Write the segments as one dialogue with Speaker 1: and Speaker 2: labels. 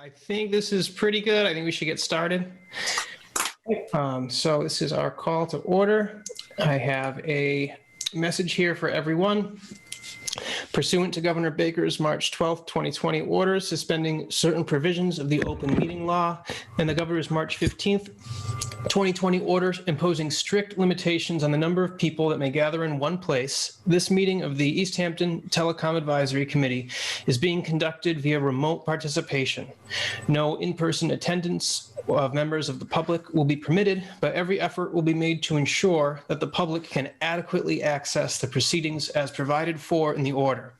Speaker 1: I think this is pretty good. I think we should get started. So this is our call to order. I have a message here for everyone. Pursuant to Governor Baker's March 12th, 2020 orders suspending certain provisions of the open meeting law and the governor's March 15th, 2020 orders imposing strict limitations on the number of people that may gather in one place, this meeting of the Easthampton Telecom Advisory Committee is being conducted via remote participation. No in-person attendance of members of the public will be permitted, but every effort will be made to ensure that the public can adequately access the proceedings as provided for in the order.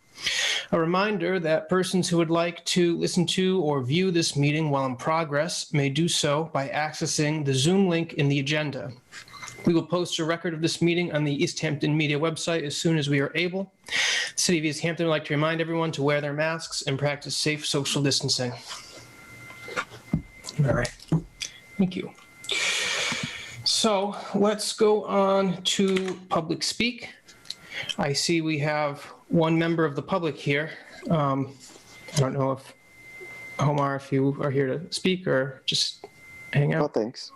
Speaker 1: A reminder that persons who would like to listen to or view this meeting while in progress may do so by accessing the Zoom link in the agenda. We will post a record of this meeting on the Easthampton Media website as soon as we are able. The City of Easthampton would like to remind everyone to wear their masks and practice safe social distancing. All right, thank you. So let's go on to public speak. I see we have one member of the public here. I don't know if, Omar, if you are here to speak or just hang out.
Speaker 2: No, thanks.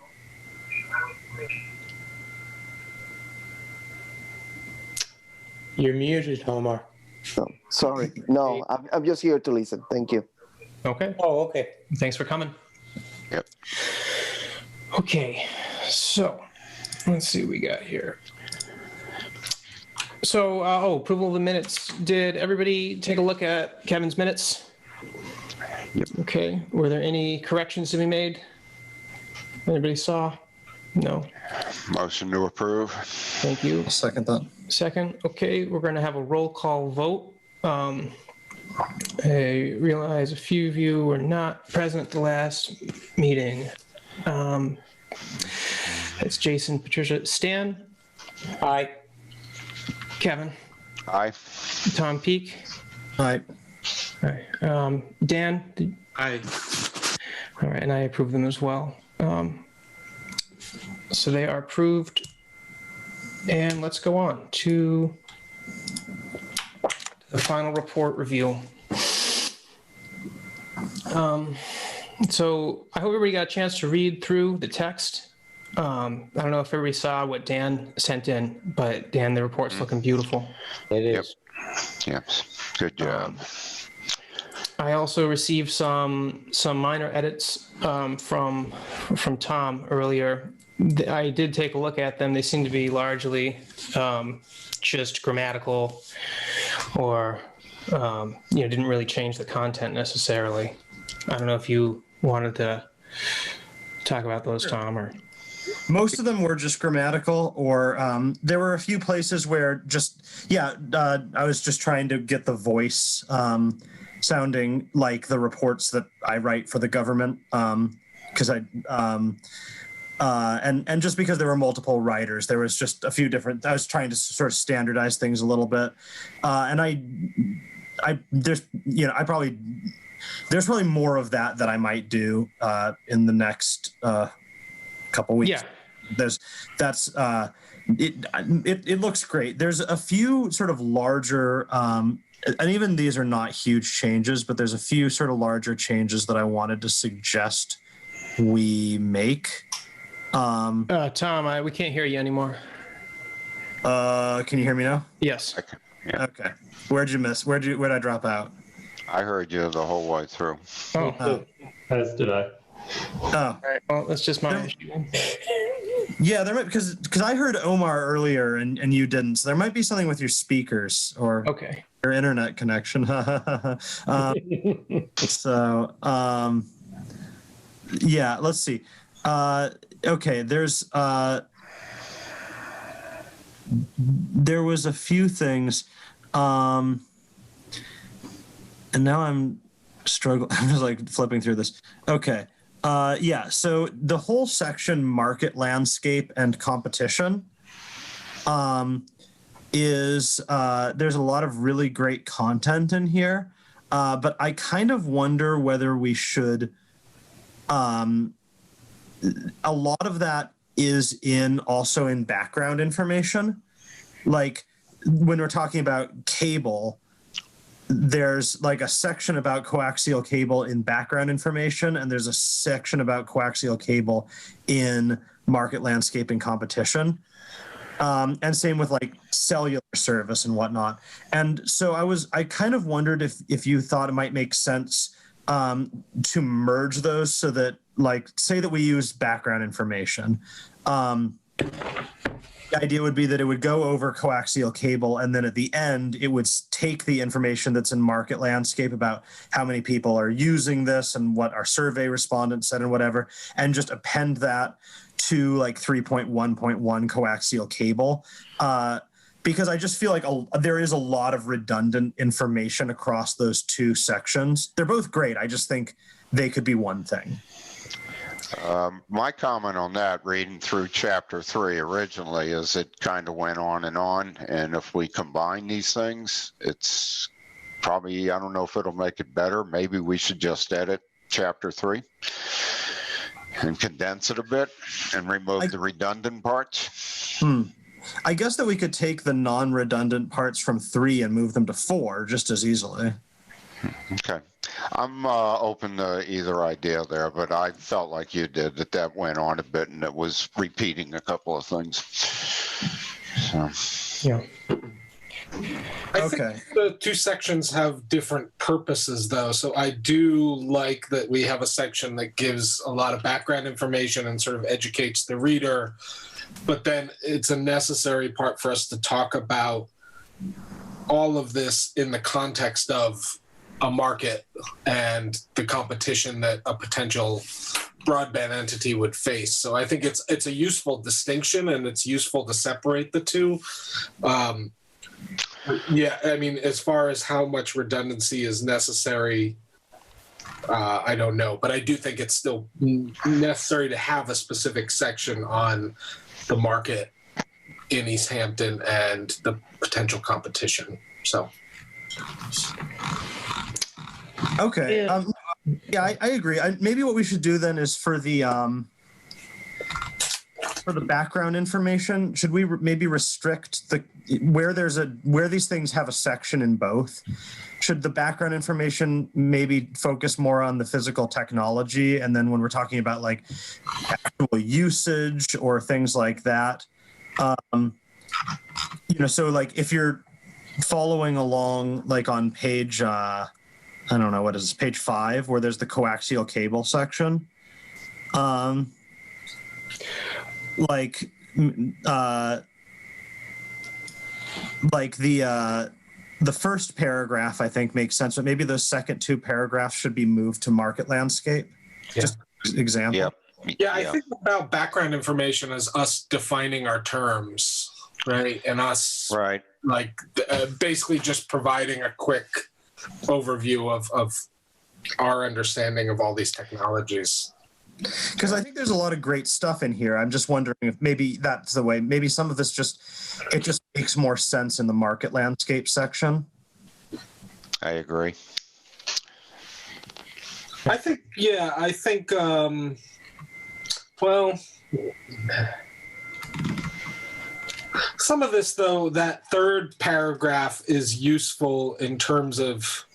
Speaker 3: You're muted, Omar.
Speaker 2: No, sorry. No, I'm just here to listen. Thank you.
Speaker 1: Okay.
Speaker 3: Oh, okay.
Speaker 1: Thanks for coming.
Speaker 2: Yep.
Speaker 1: Okay, so let's see what we got here. So, approval of the minutes. Did everybody take a look at Kevin's minutes?
Speaker 2: Yep.
Speaker 1: Okay, were there any corrections to be made? Anybody saw? No.
Speaker 4: Motion to approve.
Speaker 1: Thank you.
Speaker 5: I'll second that.
Speaker 1: Second, okay, we're going to have a roll call vote. I realize a few of you were not present at the last meeting. It's Jason, Patricia, Stan.
Speaker 3: Aye.
Speaker 1: Kevin.
Speaker 4: Aye.
Speaker 1: Tom Peak.
Speaker 5: Aye.
Speaker 1: All right. Dan.
Speaker 5: Aye.
Speaker 1: All right, and I approve them as well. So they are approved. And let's go on to the final report review. So I hope everybody got a chance to read through the text. I don't know if everybody saw what Dan sent in, but Dan, the report's looking beautiful.
Speaker 3: It is.
Speaker 4: Yep. Good job.
Speaker 1: I also received some minor edits from Tom earlier. I did take a look at them. They seem to be largely just grammatical, or didn't really change the content necessarily. I don't know if you wanted to talk about those, Tom, or.
Speaker 5: Most of them were just grammatical, or there were a few places where I was just trying to get the voice sounding like the reports that I write for the government, because and just because there were multiple writers, there was just a few different. I was trying to sort of standardize things a little bit, and there's probably more of that I might do in the next couple weeks.
Speaker 1: Yeah.
Speaker 5: It looks great. There's a few sort of larger, and even these are not huge changes, but there's a few sort of larger changes that I wanted to suggest we make.
Speaker 1: Tom, we can't hear you anymore.
Speaker 5: Can you hear me now?
Speaker 1: Yes.
Speaker 4: Yeah.
Speaker 5: Okay. Where'd you miss? Where'd I drop out?
Speaker 4: I heard you the whole way through.
Speaker 1: Oh.
Speaker 3: As did I.
Speaker 5: Oh.
Speaker 1: All right. Well, that's just my issue.
Speaker 5: Yeah, there might, because I heard Omar earlier and you didn't. So there might be something with your speakers or
Speaker 1: Okay.
Speaker 5: your internet connection. Yeah, let's see. Okay, there was a few things, and now I'm struggling. I'm just like flipping through this. Okay. So the whole section, market landscape and competition, there's a lot of really great content in here, but I kind of wonder whether we should, a lot of that is also in background information. Like when we're talking about cable, there's like a section about coaxial cable in background information, and there's a section about coaxial cable in market landscaping competition. And same with like cellular service and whatnot. And so I kind of wondered if you thought it might make sense to merge those so that, like, say that we use background information. The idea would be that it would go over coaxial cable, and then at the end, it would take the information that's in market landscape about how many people are using this and what our survey respondents said and whatever, and just append that to like 3.1.1 coaxial cable. Because I just feel like there is a lot of redundant information across those two sections. They're both great. I just think they could be one thing.
Speaker 4: My comment on that, reading through chapter 3 originally, is it kind of went on, and if we combine these things, it's probably, I don't know if it'll make it better. Maybe we should just edit chapter 3 and condense it a bit and remove the redundant parts.
Speaker 5: I guess that we could take the non-redundant parts from 3 and move them to 4 just as easily.
Speaker 4: Okay. I'm open to either idea there, but I felt like you did, that went on a bit and it was repeating a couple of things. So.
Speaker 1: Yeah.
Speaker 6: I think the two sections have different purposes, though. So I do like that we have a section that gives a lot of background information and sort of educates the reader. But then it's a necessary part for us to talk about all of this in the context of a market and the competition that a potential broadband entity would face. So I think it's a useful distinction, and it's useful to separate the two. Yeah, I mean, as far as how much redundancy is necessary, I don't know, but I do think it's still necessary to have a specific section on the market in Easthampton and the potential competition. So.
Speaker 5: Okay. Yeah, I agree. Maybe what we should do then is for the background information, should we maybe restrict where these things have a section in both? Should the background information maybe focus more on the physical technology, and then when we're talking about like actual usage or things like that, so like if you're following along like on page I don't know, what is this, page 5, where there's the coaxial cable section. The first paragraph I think makes sense, but maybe those second 2 paragraphs should be moved to market landscape.
Speaker 1: Yeah.
Speaker 5: Just example.
Speaker 4: Yep.
Speaker 6: Yeah, I think about background information as us defining our terms, right? And us basically just providing a quick overview of our understanding of all these technologies.
Speaker 5: Because I think there's a lot of great stuff in here. I'm just wondering if maybe that's the way. Maybe some of this just makes more sense in the market landscape section.
Speaker 4: I agree.
Speaker 6: I think, well, some of this, though, that third paragraph is useful in terms of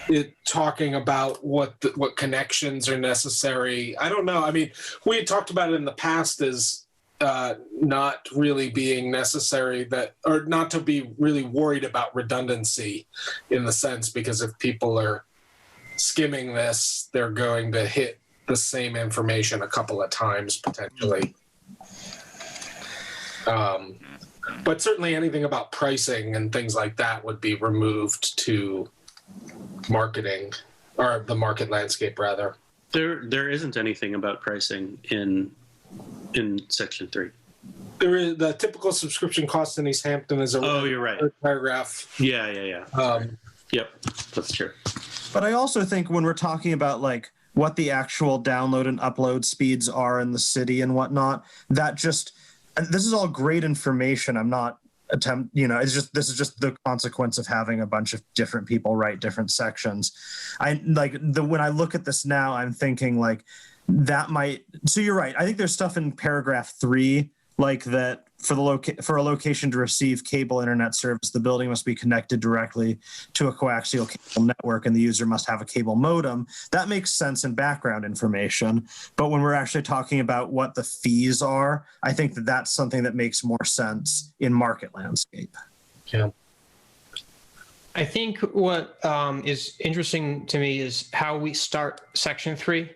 Speaker 6: it talking about what connections are necessary. I don't know. I mean, we had talked about it in the past as not really being necessary, or not to be really worried about redundancy in the sense, because if people are skimming this, they're going to hit the same information a couple of times potentially. But certainly anything about pricing and things like that would be removed to marketing, or the market landscape rather.
Speaker 7: There isn't anything about pricing in section 3.
Speaker 6: There is the typical subscription cost in Easthampton is
Speaker 7: you're right.
Speaker 6: Paragraph.
Speaker 7: Yeah. Yep, that's true.
Speaker 5: But I also think when we're talking about like what the actual download and upload speeds are in the city and whatnot, this is all great information. I'm not this is just the consequence of having a bunch of different people write different sections. When I look at this now, I'm thinking like that might, so you're right. I think there's stuff in paragraph 3 like that for a location to receive cable internet service, the building must be connected directly to a coaxial cable network, and the user must have a cable modem. That makes sense in background information, but when we're actually talking about what the fees are, I think that that's something that makes more sense in market landscape.
Speaker 6: Yeah.
Speaker 1: I think what is interesting to me is how we start section 3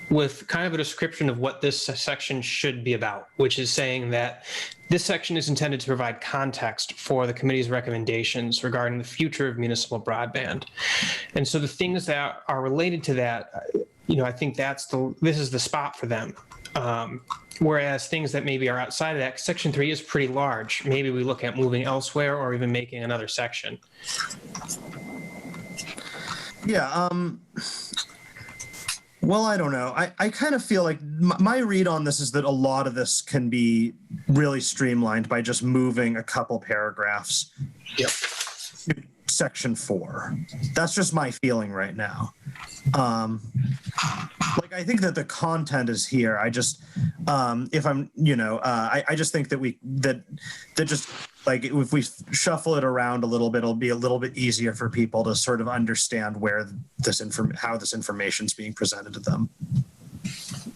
Speaker 1: with kind of a description of what this section should be about, which is saying that this section is intended to provide context for the committee's recommendations regarding the future of municipal broadband. And so the things that are related to that, I think this is the spot for them. Whereas things that maybe are outside of that, section 3 is pretty large. Maybe we look at moving elsewhere or even making another section.
Speaker 5: Yeah. Well, I don't know. I kind of feel like my read on this is that a lot of this can be really streamlined by just moving a couple paragraphs.
Speaker 6: Yep.
Speaker 5: To section 4. That's just my feeling right now. Like, I think that the content is here. I just, if I'm, I just think that that just like if we shuffle it around a little bit, it'll be a little bit easier for people to sort of understand where how this information is being presented to them.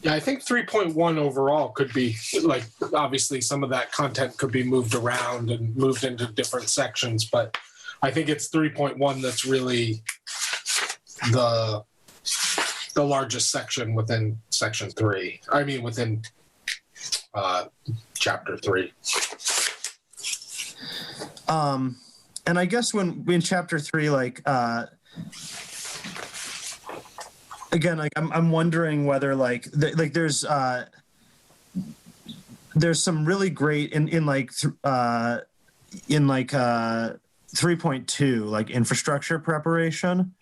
Speaker 6: Yeah, I think 3.1 overall could be like, obviously some of that content could be moved around and moved into different sections, but I think it's 3.1 that's really the largest section within section 3. I mean, within chapter 3.
Speaker 5: And I guess when in chapter 3, like, again, like I'm wondering whether there's some really great in 3.2, like infrastructure preparation.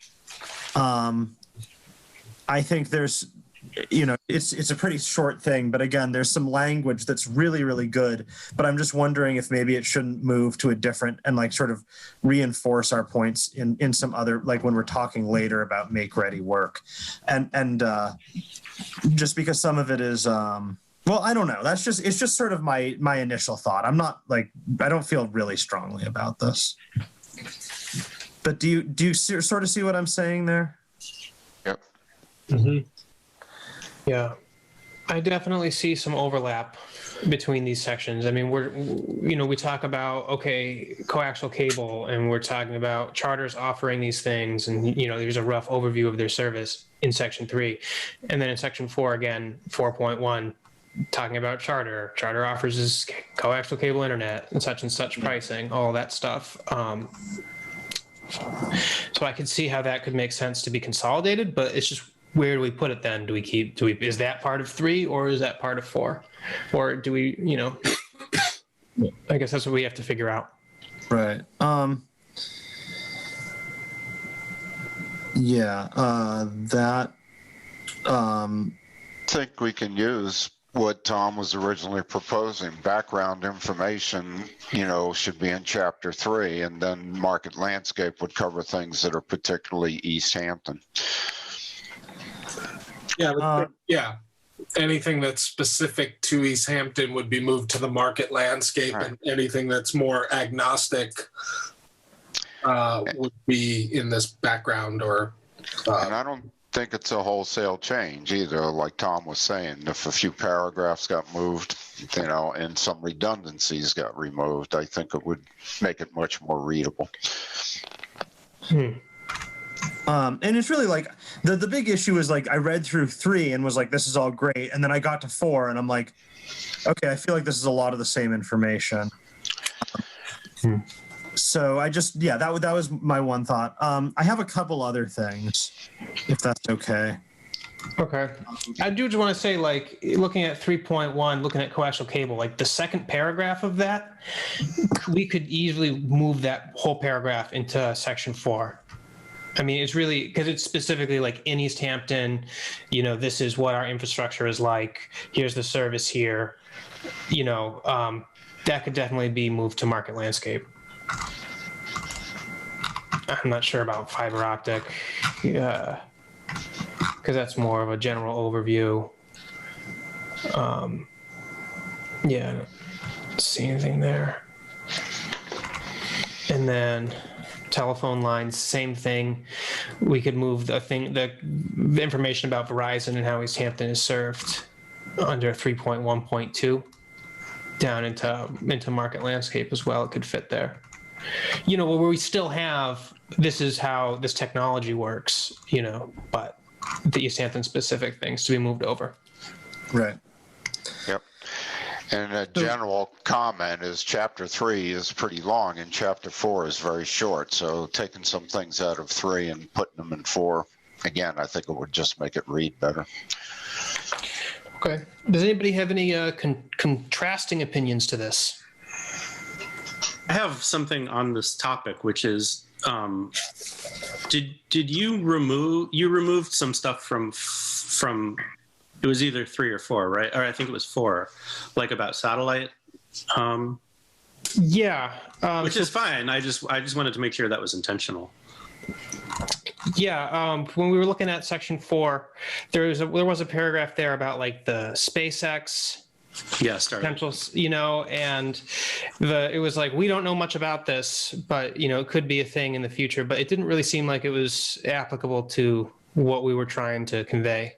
Speaker 5: I think there's, it's a pretty short thing, but again, there's some language that's really, really good, but I'm just wondering if maybe it shouldn't move to a different and like sort of reinforce our points in some other, like when we're talking later about make ready work. And just because some of it is, well, I don't know. It's just sort of my initial thought. I'm not like, I don't feel really strongly about this. But do you sort of see what I'm saying there?
Speaker 4: Yep.
Speaker 1: Mm-hmm. Yeah, I definitely see some overlap between these sections. I mean, we talk about, okay, coaxial cable, and we're talking about charters offering these things, and, there's a rough overview of their service in section 3. And then in section 4, again, 4.1, talking about charter offers this coaxial cable internet and such pricing, all that stuff. So I could see how that could make sense to be consolidated, but it's just, where do we put it then? Is that part of 3 or is that part of 4? Or do we, I guess that's what we have to figure out.
Speaker 5: Right. Yeah.
Speaker 4: I think we can use what Tom was originally proposing. Background information, should be in chapter 3, and then market landscape would cover things that are particularly Easthampton.
Speaker 6: Yeah. Anything that's specific to Easthampton would be moved to the market landscape, right. And anything that's more agnostic would be in this background or.
Speaker 4: And I don't think it's a wholesale change either. Like Tom was saying, if a few paragraphs got moved, and some redundancies got removed, I think it would make it much more readable.
Speaker 5: And it's really like the big issue is like I read through 3 and was like, this is all great, and then I got to 4 and I'm like, okay, I feel like this is a lot of the same information. So I just, that was my one thought. I have a couple other things, if that's okay.
Speaker 1: Okay. I do just want to say, like, looking at 3.1, looking at coaxial cable, like the second paragraph of that, we could easily move that whole paragraph into section 4. I mean, it's really, because it's specifically like in Easthampton, this is what our infrastructure is like. Here's the service here. That could definitely be moved to market landscape. I'm not sure about fiber optic, because that's more of a general overview. Yeah. See anything there? And then telephone lines, same thing. We could move the information about Verizon and how Easthampton is served under 3.1.2 down into market landscape as well. It could fit there. You know, where we still have, this is how this technology works, you know, but the Easthampton specific things to be moved over.
Speaker 5: Right.
Speaker 4: Yep. And a general comment is chapter 3 is pretty long and chapter 4 is very short. So taking some things out of 3 and putting them in 4, again, I think it would just make it read better.
Speaker 1: Okay. Does anybody have any contrasting opinions to this?
Speaker 7: I have something on this topic, which is, did you removed some stuff from it was either 3 or 4, right? Or I think it was 4, like about satellite.
Speaker 1: Yeah.
Speaker 7: Which is fine. I just wanted to make sure that was intentional.
Speaker 1: Yeah, when we were looking at section 4, there was a paragraph there about like the SpaceX potentials, you know, and it was like, we don't know much about this, but you know, it could be a thing in the future, but it didn't really seem like it was applicable to what we were trying to convey.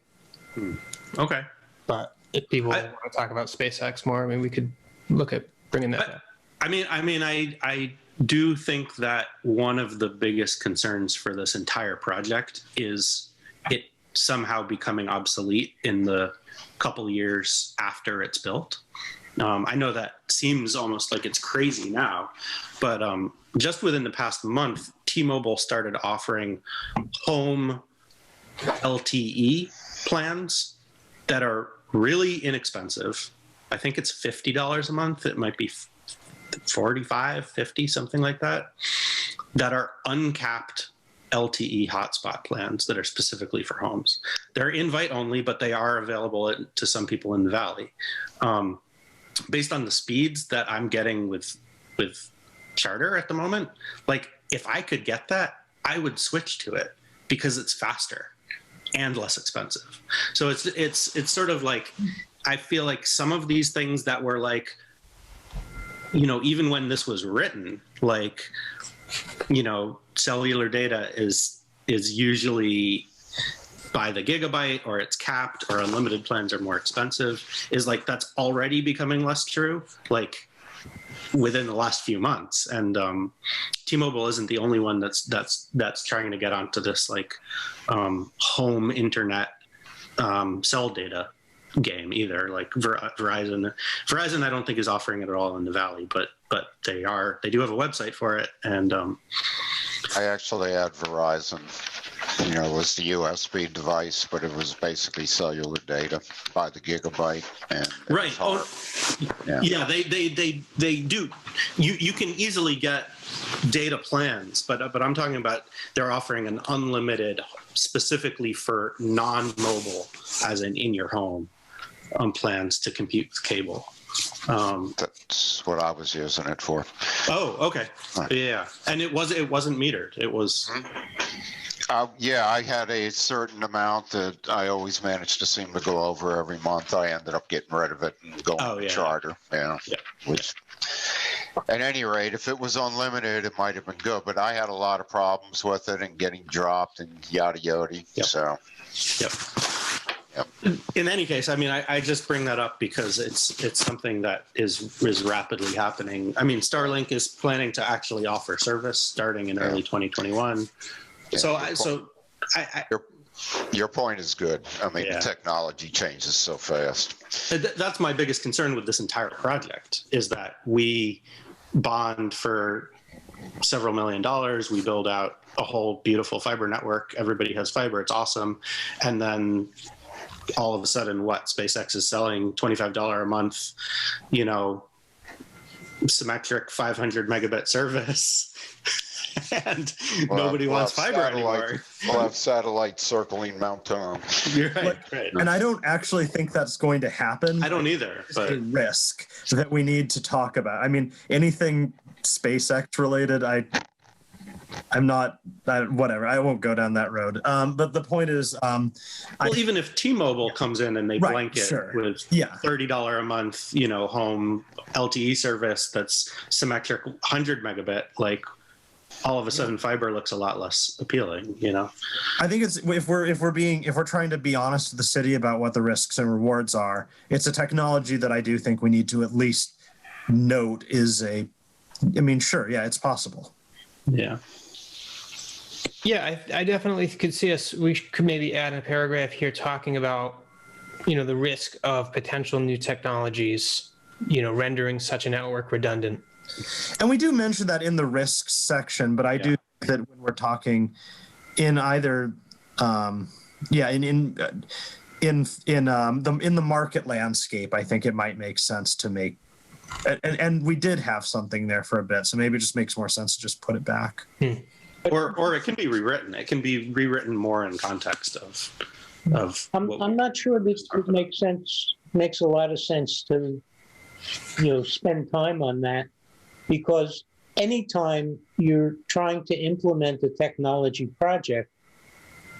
Speaker 7: Okay.
Speaker 1: But if people want to talk about SpaceX more, I mean, we could look at bringing that up.
Speaker 7: I do think that one of the biggest concerns for this entire project is it somehow becoming obsolete in the couple years after it's built. I know that seems almost like it's crazy now, but just within the past month, T-Mobile started offering home LTE plans that are really inexpensive. I think it's $50 a month. It might be 45, 50, something like that, that are uncapped LTE hotspot plans that are specifically for homes. They're invite only, but they are available to some people in the Valley. Based on the speeds that I'm getting with Charter at the moment, like if I could get that, I would switch to it because it's faster and less expensive. So it's sort of like, I feel like some of these things that were like, you know, even when this was written, like, you know, cellular data is usually by the gigabyte, or it's capped, or unlimited plans are more expensive, is like, that's already becoming less true, like within the last few months. And T-Mobile isn't the only one that's trying to get onto this like home internet cell data game either. Like Verizon I don't think is offering it at all in the Valley, but they do have a website for it. And
Speaker 4: I actually had Verizon, you know, it was the USB device, but it was basically cellular data by the gigabyte. And
Speaker 7: right. Yeah, they do. You can easily get data plans, but I'm talking about they're offering an unlimited specifically for non-mobile, as in your home, plans to compute with cable.
Speaker 4: That's what I was using it for.
Speaker 7: Oh, okay.
Speaker 4: Right.
Speaker 7: Yeah, and it wasn't metered. It was.
Speaker 4: Yeah, I had a certain amount that I always managed to seem to go over every month. I ended up getting rid of it and going to Charter. Yeah. Which, at any rate, if it was unlimited, it might have been good. But I had a lot of problems with it and getting dropped and yada yada.
Speaker 7: Yep.
Speaker 4: So.
Speaker 7: Yep. In any case, I mean, I just bring that up because it's something that is rapidly happening. I mean, Starlink is planning to actually offer service starting in early 2021.
Speaker 4: Yeah,
Speaker 7: So
Speaker 4: your point is good. I mean, the technology changes so fast.
Speaker 7: That's my biggest concern with this entire project, is that we bond for several $1 million. We build out a whole beautiful fiber network. Everybody has fiber. It's awesome. And then all of a sudden, SpaceX is selling $25 a month, you know, symmetric 500 megabit service. And nobody wants fiber anymore.
Speaker 4: We'll have satellites circling Mount Tom.
Speaker 7: You're right, right.
Speaker 5: And I don't actually think that's going to happen.
Speaker 7: I don't either. But
Speaker 5: a risk that we need to talk about. I mean, anything SpaceX related, I'm not, whatever. I won't go down that road. But the point is,
Speaker 7: Well, even if T-Mobile comes in and they
Speaker 5: Right,
Speaker 7: blanket
Speaker 5: sure.
Speaker 7: with
Speaker 5: yeah,
Speaker 7: $30 a month, home LTE service that's symmetric 100 megabit, like all of a sudden fiber looks a lot less appealing,
Speaker 5: I think it's if we're trying to be honest with the city about what the risks and rewards are, it's a technology that I do think we need to at least note sure, yeah, it's possible.
Speaker 7: Yeah.
Speaker 1: Yeah, I definitely could see we could maybe add a paragraph here talking about, the risk of potential new technologies, rendering such a network redundant.
Speaker 5: And we do mention that in the risks section, but I do think that when we're talking in either, in the market landscape, I think it might make sense to make, and we did have something there for a bit, so maybe it just makes more sense to just put it back.
Speaker 7: Or it can be rewritten. It can be rewritten more in context of.
Speaker 8: I'm not sure this would make sense. Makes a lot of sense to, spend time on that, because anytime you're trying to implement a technology project,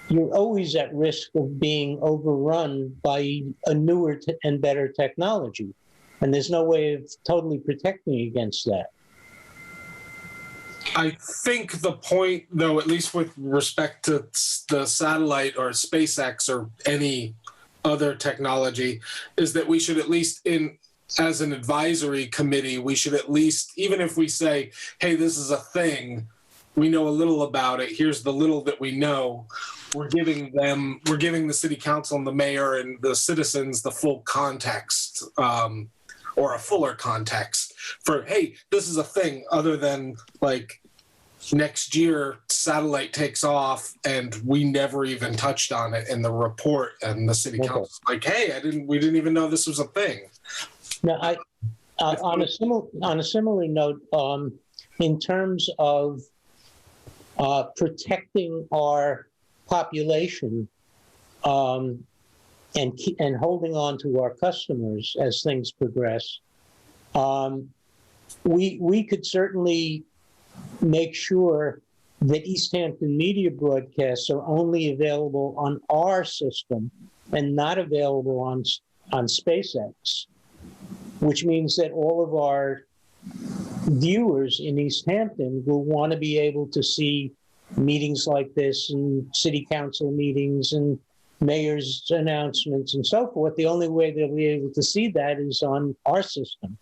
Speaker 8: you're always at risk of being overrun by a newer and better technology, and there's no way of totally protecting against that.
Speaker 6: I think the point, though, at least with respect to the satellite or SpaceX or any other technology, is that we should at least, as an advisory committee, we should at least, even if we say, hey, this is a thing, we know a little about it, here's the little that we know, we're giving the city council and the mayor and the citizens the full context, or a fuller context for, hey, this is a thing, other than like next year satellite takes off and we never even touched on it in the report, and the city council's like, hey, we didn't even know this was a thing.
Speaker 8: Now, on a similar note, in terms of protecting our population and holding on to our customers as things progress, we could certainly make sure that Easthampton media broadcasts are only available on our system and not available on SpaceX, which means that all of our viewers in Easthampton will want to be able to see meetings like this and city council meetings and mayor's announcements and so forth. The only way they'll be able to see that is on our system.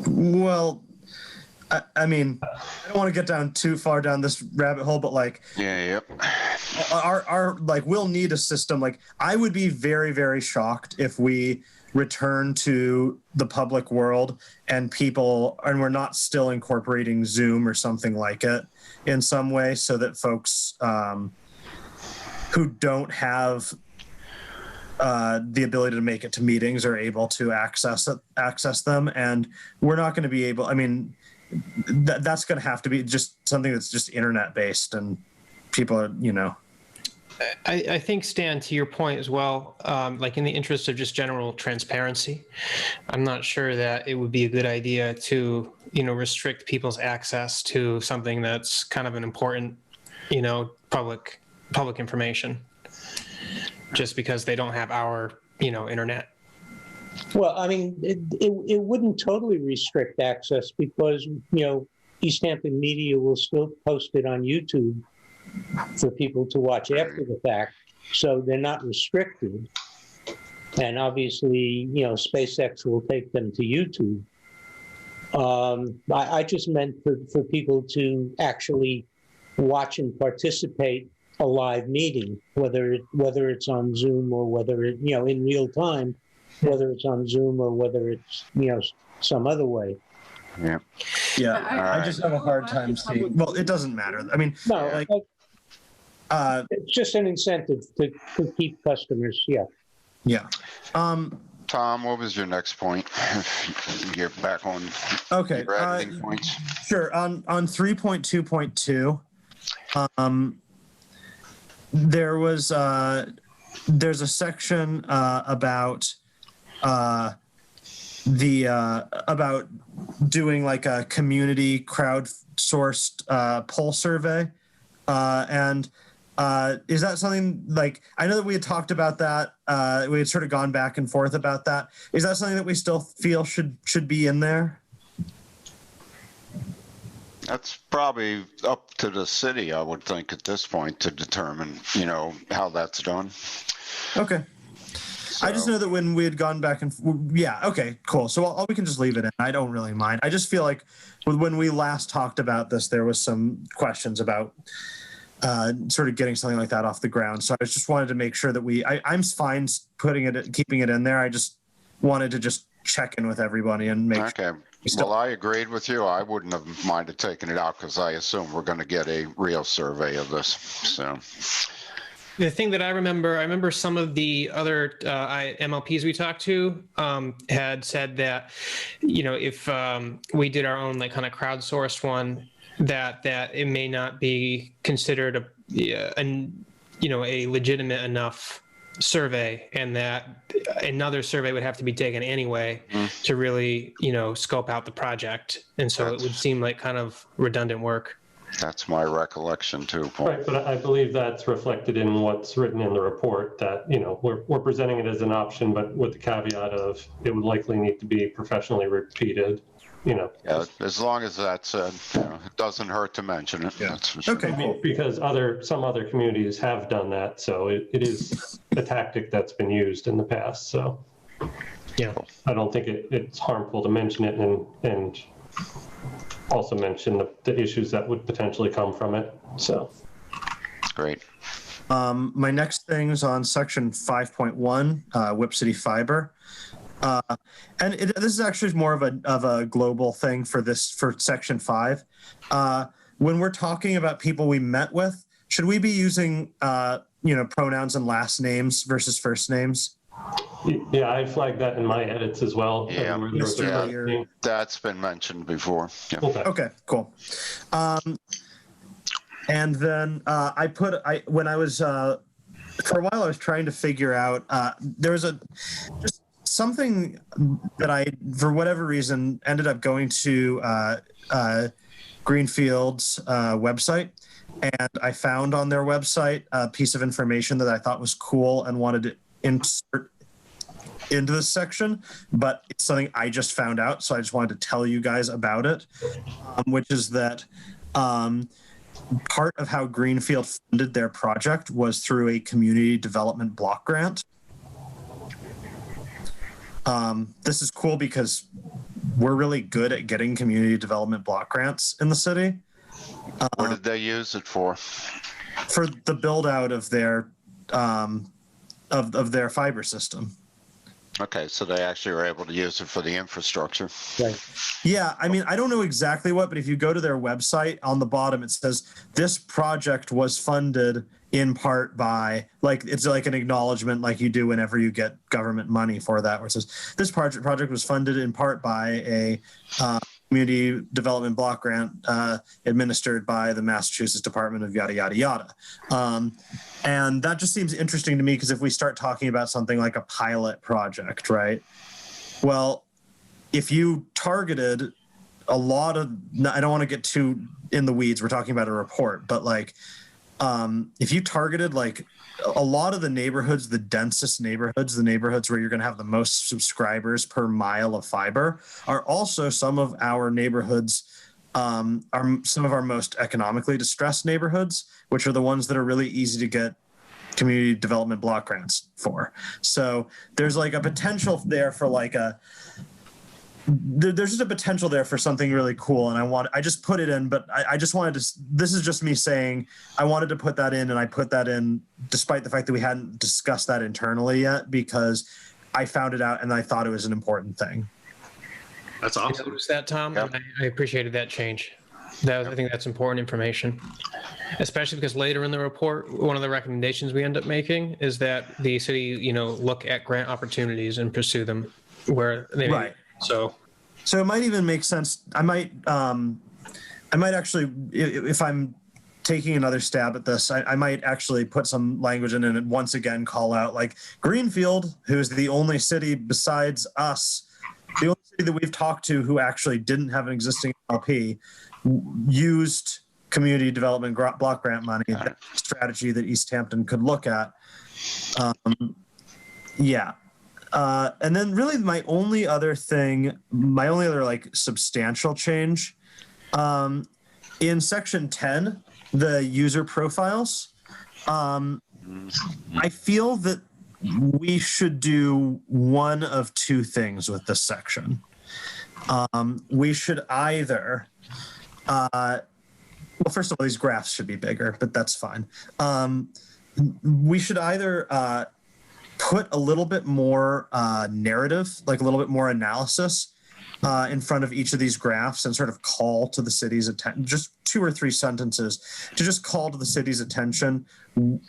Speaker 5: Well, I mean, I don't want to get down too far down this rabbit hole, but we'll need a system. Like, I would be very, very shocked if we return to the public world and we're not still incorporating Zoom or something like it in some way, so that folks who don't have the ability to make it to meetings are able to access them. And we're not going to be able, that's going to have to be just something that's just internet based, and people are,
Speaker 1: I think, Stan, to your point as well, like in the interest of just general transparency, I'm not sure that it would be a good idea to, restrict people's access to something that's kind of an important, public information, just because they don't have our, internet.
Speaker 8: Well, it wouldn't totally restrict access, because, Easthampton Media will still post it on YouTube for people to watch after the fact. So they're not restricted. And obviously, SpaceX will take them to YouTube. I just meant for people to actually watch and participate a live meeting, whether it's on Zoom or whether it, in real time, whether it's on Zoom or whether it's, some other way.
Speaker 5: Yeah. I just have a hard time seeing. Well, it doesn't matter.
Speaker 8: It's just an incentive to keep customers. Yeah.
Speaker 5: Yeah.
Speaker 4: Tom, what was your next point? You're back on.
Speaker 5: Okay.
Speaker 4: Points.
Speaker 5: Sure. On 3.2.2, there's a section about about doing like a community crowdsourced poll survey, and is that something like, I know that we had talked about that, we had sort of gone back and forth about that. Is that something that we still feel should be in there?
Speaker 4: That's probably up to the city, I would think, at this point to determine, how that's done.
Speaker 5: Okay. I just know that when we had gone back and yeah, okay, cool. So we can just leave it in. I don't really mind. I just feel like when we last talked about this, there was some questions about sort of getting something like that off the ground. So I just wanted to make sure that I'm fine keeping it in there. I just wanted to just check in with everybody and make sure.
Speaker 4: Okay. Well, I agreed with you. I wouldn't have minded taking it out because I assume we're going to get a real survey of this. So.
Speaker 1: The thing that I remember some of the other MLPs we talked to had said that, if we did our own like kind of crowdsourced one, that it may not be considered a legitimate enough survey, and that another survey would have to be taken anyway to really, scope out the project. And so it would seem like kind of redundant work.
Speaker 4: That's my recollection too, Paul.
Speaker 9: Right, but I believe that's reflected in what's written in the report, that, we're presenting it as an option, but with the caveat of it would likely need to be professionally repeated,
Speaker 4: Yeah, as long as that's, it doesn't hurt to mention it.
Speaker 5: Yeah.
Speaker 4: That's for sure.
Speaker 5: Okay, cool.
Speaker 9: Because some other communities have done that, so it is a tactic that's been used in the past, so.
Speaker 1: Yeah.
Speaker 9: I don't think it's harmful to mention it and also mention the issues that would potentially come from it, so.
Speaker 4: Great.
Speaker 5: My next thing's on section 5.1, Whip City Fiber. And this is actually more of a global thing for section 5. When we're talking about people we met with, should we be using pronouns and last names versus first names?
Speaker 9: Yeah, I flagged that in my edits as well.
Speaker 4: Yeah.
Speaker 9: Where there was a first name.
Speaker 4: That's been mentioned before. Yeah.
Speaker 5: Okay, cool. And then when I was for a while, I was trying to figure out, there was just something that I, for whatever reason, ended up going to Greenfield's website, and I found on their website a piece of information that I thought was cool and wanted to insert into this section, but it's something I just found out, so I just wanted to tell you guys about it, which is that part of how Greenfield funded their project was through a community development block grant. This is cool because we're really good at getting community development block grants in the city.
Speaker 4: What did they use it for?
Speaker 5: For the build out of their of their fiber system.
Speaker 4: Okay, so they actually were able to use it for the infrastructure.
Speaker 5: Right. Yeah, I mean, I don't know exactly what, but if you go to their website, on the bottom it says this project was funded in part by, like, it's like an acknowledgement like you do whenever you get government money for that, where it says this project was funded in part by a community development block grant administered by the Massachusetts Department of yada, yada, yada. And that just seems interesting to me, because if we start talking about something like a pilot project, right? Well, if you targeted a lot of, I don't want to get too in the weeds, we're talking about a report, but like, if you targeted like a lot of the neighborhoods, the densest neighborhoods, the neighborhoods where you're going to have the most subscribers per mile of fiber, are also some of our neighborhoods, are some of our most economically distressed neighborhoods, which are the ones that are really easy to get community development block grants for. So there's like a potential there for like there's just a potential there for something really cool, and I just put it in, but I just wanted to, this is just me saying I wanted to put that in, and I put that in despite the fact that we hadn't discussed that internally yet, because I found it out and I thought it was an important thing.
Speaker 7: That's
Speaker 1: I
Speaker 7: awesome.
Speaker 1: noticed that, Tom.
Speaker 4: Yep.
Speaker 1: And I appreciated that change. I think that's important information, especially because later in the report, one of the recommendations we end up making is that the city, look at grant opportunities and pursue them where they
Speaker 5: Right.
Speaker 1: So
Speaker 5: it might even make sense. I might actually, if I'm taking another stab at this, I might actually put some language in and once again call out like Greenfield, who is the only city besides us, the only that we've talked to who actually didn't have an existing LP used community development block grant money. That's a strategy that Easthampton could look at. Yeah. And then really my only other like substantial change in section 10, the user profiles, I feel that we should do one of two things with this section. We should either, well, first of all, these graphs should be bigger, but that's fine. We should either put a little bit more narrative, like a little bit more analysis in front of each of these graphs and sort of call to the city's attention, just 2 or 3 sentences to just call to the city's attention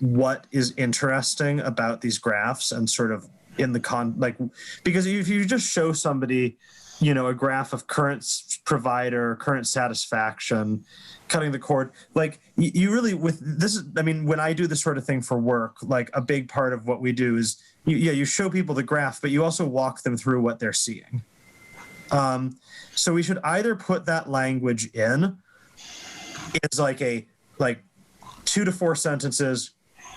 Speaker 5: what is interesting about these graphs and sort of in the because if you just show somebody, you know, a graph of current provider, current satisfaction, cutting the cord, like you really with this is, I mean, when I do this sort of thing for work, like a big part of what we do is you show people the graph, but you also walk them through what they're seeing. So we should either put that language in as like 2 to 4 sentences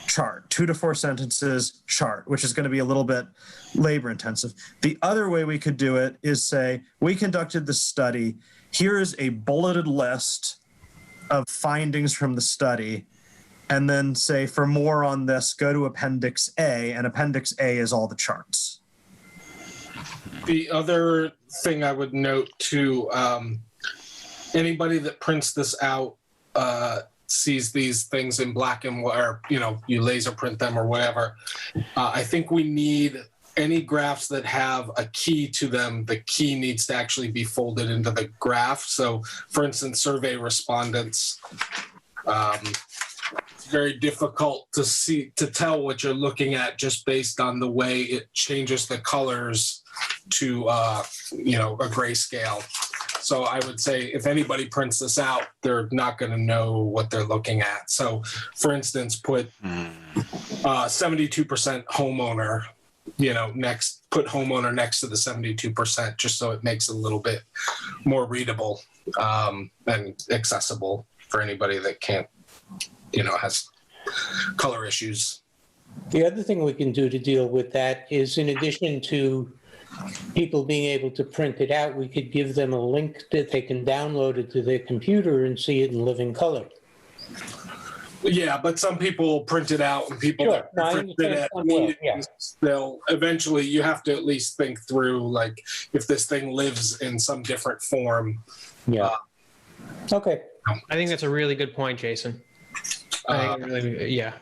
Speaker 5: chart, 2 to 4 sentences chart, which is going to be a little bit labor intensive. The other way we could do it is say, we conducted the study. Here is a bulleted list of findings from the study. And then say, for more on this, go to Appendix A, and Appendix A is all the charts.
Speaker 6: The other thing I would note too, anybody that prints this out sees these things in black and white, or, you know, you laser print them or whatever. I think we need any graphs that have a key to them. The key needs to actually be folded into the graph. So, for instance, survey respondents. It's very difficult to tell what you're looking at just based on the way it changes the colors to you know, a grayscale. So I would say if anybody prints this out, they're not going to know what they're looking at. So, for instance, put 72% homeowner, you know, put homeowner next to the 72%, just so it makes it a little bit more readable and accessible for anybody that can't, you know, has color issues.
Speaker 8: The other thing we can do to deal with that is, in addition to people being able to print it out, we could give them a link that they can download it to their computer and see it in living color.
Speaker 6: Yeah, but some people print it out, and people that print it at meetings, they'll eventually, you have to at least think through, like, if this thing lives in some different form.
Speaker 8: Yeah. Okay.
Speaker 1: I think that's a really good point, Jason. Yeah.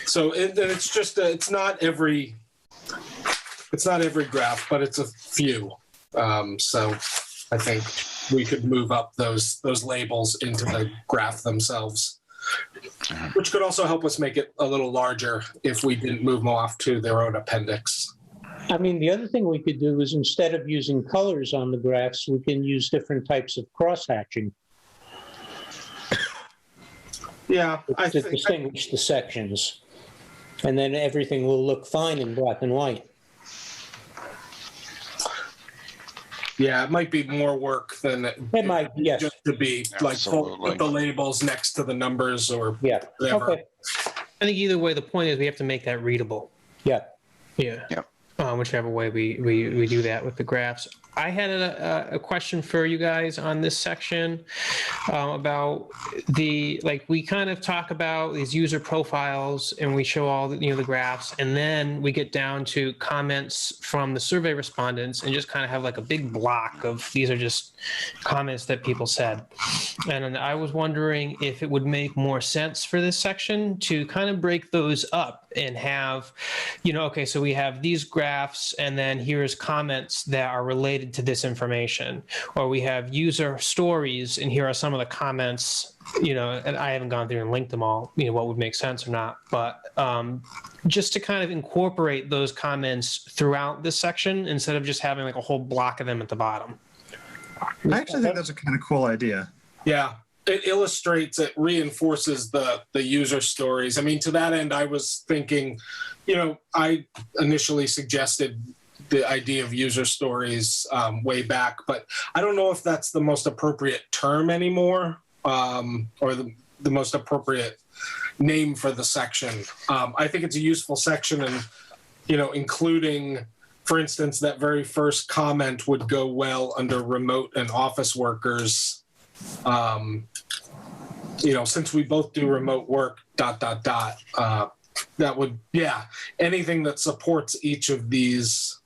Speaker 6: So it's just it's not every graph, but it's a few. So I think we could move up those labels into the graph themselves, which could also help us make it a little larger if we didn't move them off to their own appendix.
Speaker 8: I mean, the other thing we could do is, instead of using colors on the graphs, we can use different types of cross-hatching.
Speaker 6: Yeah,
Speaker 8: to distinguish the sections, and then everything will look fine in black and white.
Speaker 6: Yeah, it might be more work than
Speaker 8: it might. Yes,
Speaker 6: just to be like put the labels next to the numbers or whatever.
Speaker 8: Okay.
Speaker 1: I think either way, the point is we have to make that readable.
Speaker 8: Yeah.
Speaker 1: Whichever way we do that with the graphs. I had a question for you guys on this section about we kind of talk about these user profiles, and we show all the graphs, and then we get down to comments from the survey respondents and just kind of have like a big block of these are just comments that people said. And I was wondering if it would make more sense for this section to kind of break those up and have, okay, so we have these graphs, and then here's comments that are related to this information, or we have user stories, and here are some of the comments, and I haven't gone through and linked them all, what would make sense or not, but just to kind of incorporate those comments throughout this section instead of just having like a whole block of them at the bottom.
Speaker 5: I actually think that's a kind of cool idea.
Speaker 6: Yeah. It illustrates, it reinforces the user stories. I mean, to that end, I was thinking, I initially suggested the idea of user stories way back, but I don't know if that's the most appropriate term anymore, or the most appropriate name for the section. I think it's a useful section, and including, for instance, that very first comment would go well under remote and office workers. Since we both do remote work, ... That would, anything that supports each of these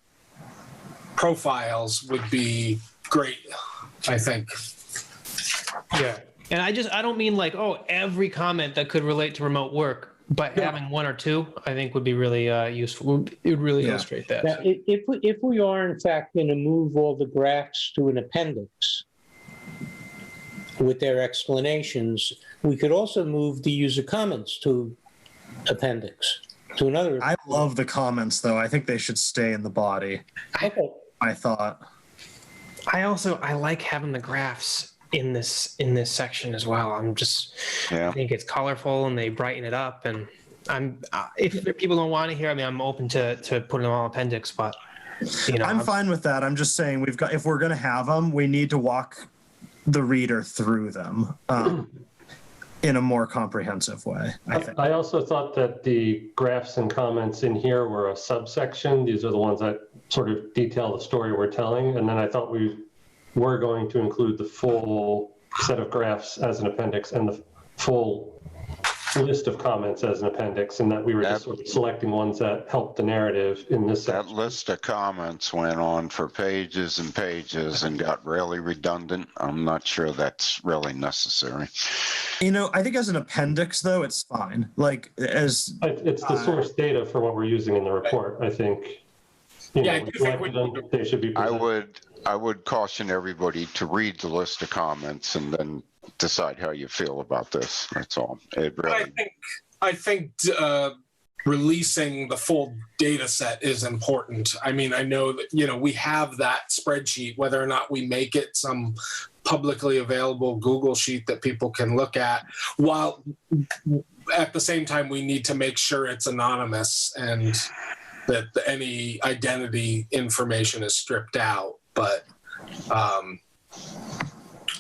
Speaker 6: profiles would be great, I think.
Speaker 1: Yeah. And I don't mean like, every comment that could relate to remote work, but having one or two, I think would be really useful. It would really illustrate that.
Speaker 8: Now, if we are in fact going to move all the graphs to an appendix with their explanations, we could also move the user comments to appendix, to another.
Speaker 5: I love the comments, though. I think they should stay in the body.
Speaker 8: Okay.
Speaker 5: I thought.
Speaker 1: I like having the graphs in this section as well. I think it's colorful and they brighten it up. And if people don't want to hear, I'm open to putting them on appendix, but
Speaker 5: I'm fine with that. I'm just saying if we're going to have them, we need to walk the reader through them in a more comprehensive way, I think.
Speaker 9: I also thought that the graphs and comments in here were a subsection. These are the ones that sort of detail the story we're telling. And then I thought we were going to include the full set of graphs as an appendix and the full list of comments as an appendix, and that we were just sort of selecting ones that helped the narrative in this section.
Speaker 4: That list of comments went on for pages and pages and got really redundant. I'm not sure that's really necessary.
Speaker 5: I think as an appendix, though, it's fine. It's
Speaker 9: the source data for what we're using in the report. I think. They should be presented.
Speaker 4: I would caution everybody to read the list of comments and then decide how you feel about this. That's all.
Speaker 6: I think releasing the full data set is important. I know that we have that spreadsheet, whether or not we make it some publicly available Google sheet that people can look at, while at the same time we need to make sure it's anonymous and that any identity information is stripped out. But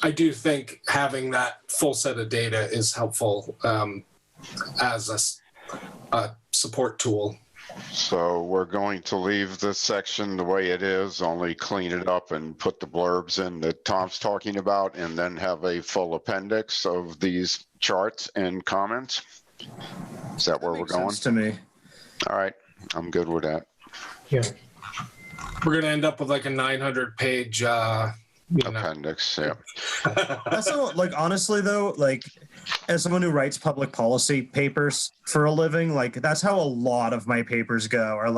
Speaker 6: I do think having that full set of data is helpful as a support tool.
Speaker 4: So we're going to leave this section the way it is, only clean it up and put the blurbs in that Tom's talking about, and then have a full appendix of these charts and comments. Is that where we're going?
Speaker 5: Sense to me.
Speaker 4: All right. I'm good with that.
Speaker 1: Yeah.
Speaker 6: We're going to end up with like a 900-page
Speaker 4: appendix. Yeah.
Speaker 5: That's honestly though, as someone who writes public policy papers for a living, that's how a lot of my papers go, are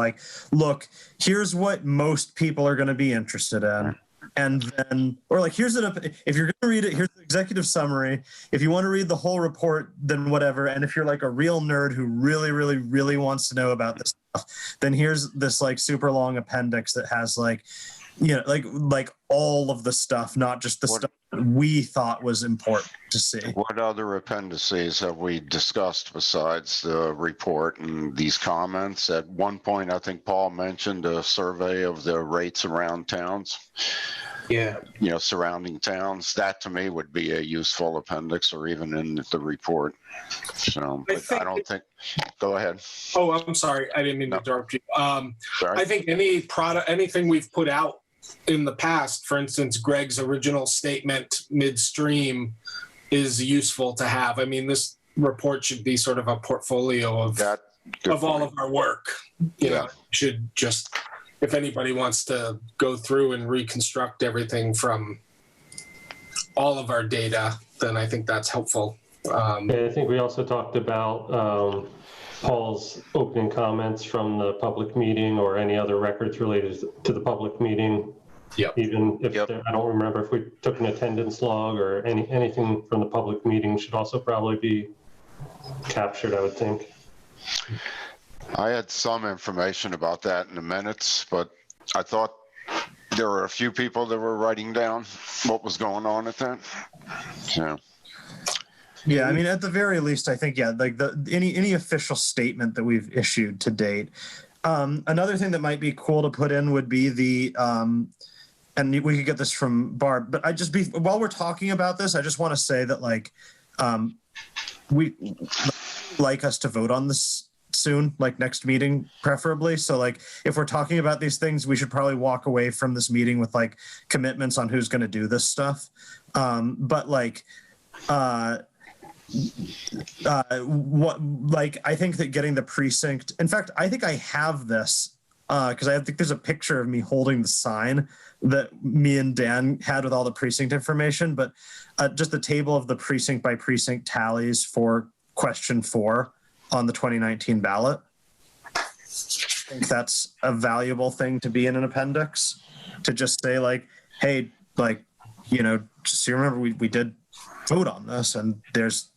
Speaker 5: look, here's what most people are going to be interested in. And then, here's if you're going to read it, here's the executive summary. If you want to read the whole report, then whatever. And if you're a real nerd who really, really, really wants to know about this stuff, then here's this super long appendix that has all of the stuff, not just the stuff that we thought was important to see.
Speaker 4: What other appendices have we discussed besides the report and these comments? At one point, I think Paul mentioned a survey of the rates around towns.
Speaker 1: Yeah.
Speaker 4: Surrounding towns. That to me would be a useful appendix, or even in the report. So, I don't think. Go ahead.
Speaker 6: Oh, I'm sorry. I didn't mean to interrupt you.
Speaker 4: Sorry.
Speaker 6: I think anything we've put out in the past, for instance, Greg's original statement midstream, is useful to have. This report should be sort of a portfolio of all of our work. Should just, if anybody wants to go through and reconstruct everything from all of our data, then I think that's helpful.
Speaker 9: I think we also talked about Paul's opening comments from the public meeting, or any other records related to the public meeting.
Speaker 6: Yep.
Speaker 9: Even if I don't remember if we took an attendance log or anything from the public meeting should also probably be captured, I would think.
Speaker 4: I had some information about that in the minutes, but I thought there were a few people that were writing down what was going on at that. So.
Speaker 5: Yeah, at the very least, I think, any official statement that we've issued to date, Another thing that might be cool to put in would be the, and we could get this from Barb, but while we're talking about this, I just want to say that like, we like us to vote on this soon, like next meeting, preferably. So like, if we're talking about these things, we should probably walk away from this meeting with like commitments on who's going to do this stuff. But like, I think that getting the precinct, in fact, I think I have this because I think there's a picture of me holding the sign that me and Dan had with all the precinct information, but just the table of the precinct by precinct tallies for question 4 on the 2019 ballot. I think that's a valuable thing to be in an appendix, to just say like, hey, like, you know, just so you remember we did vote on this and there's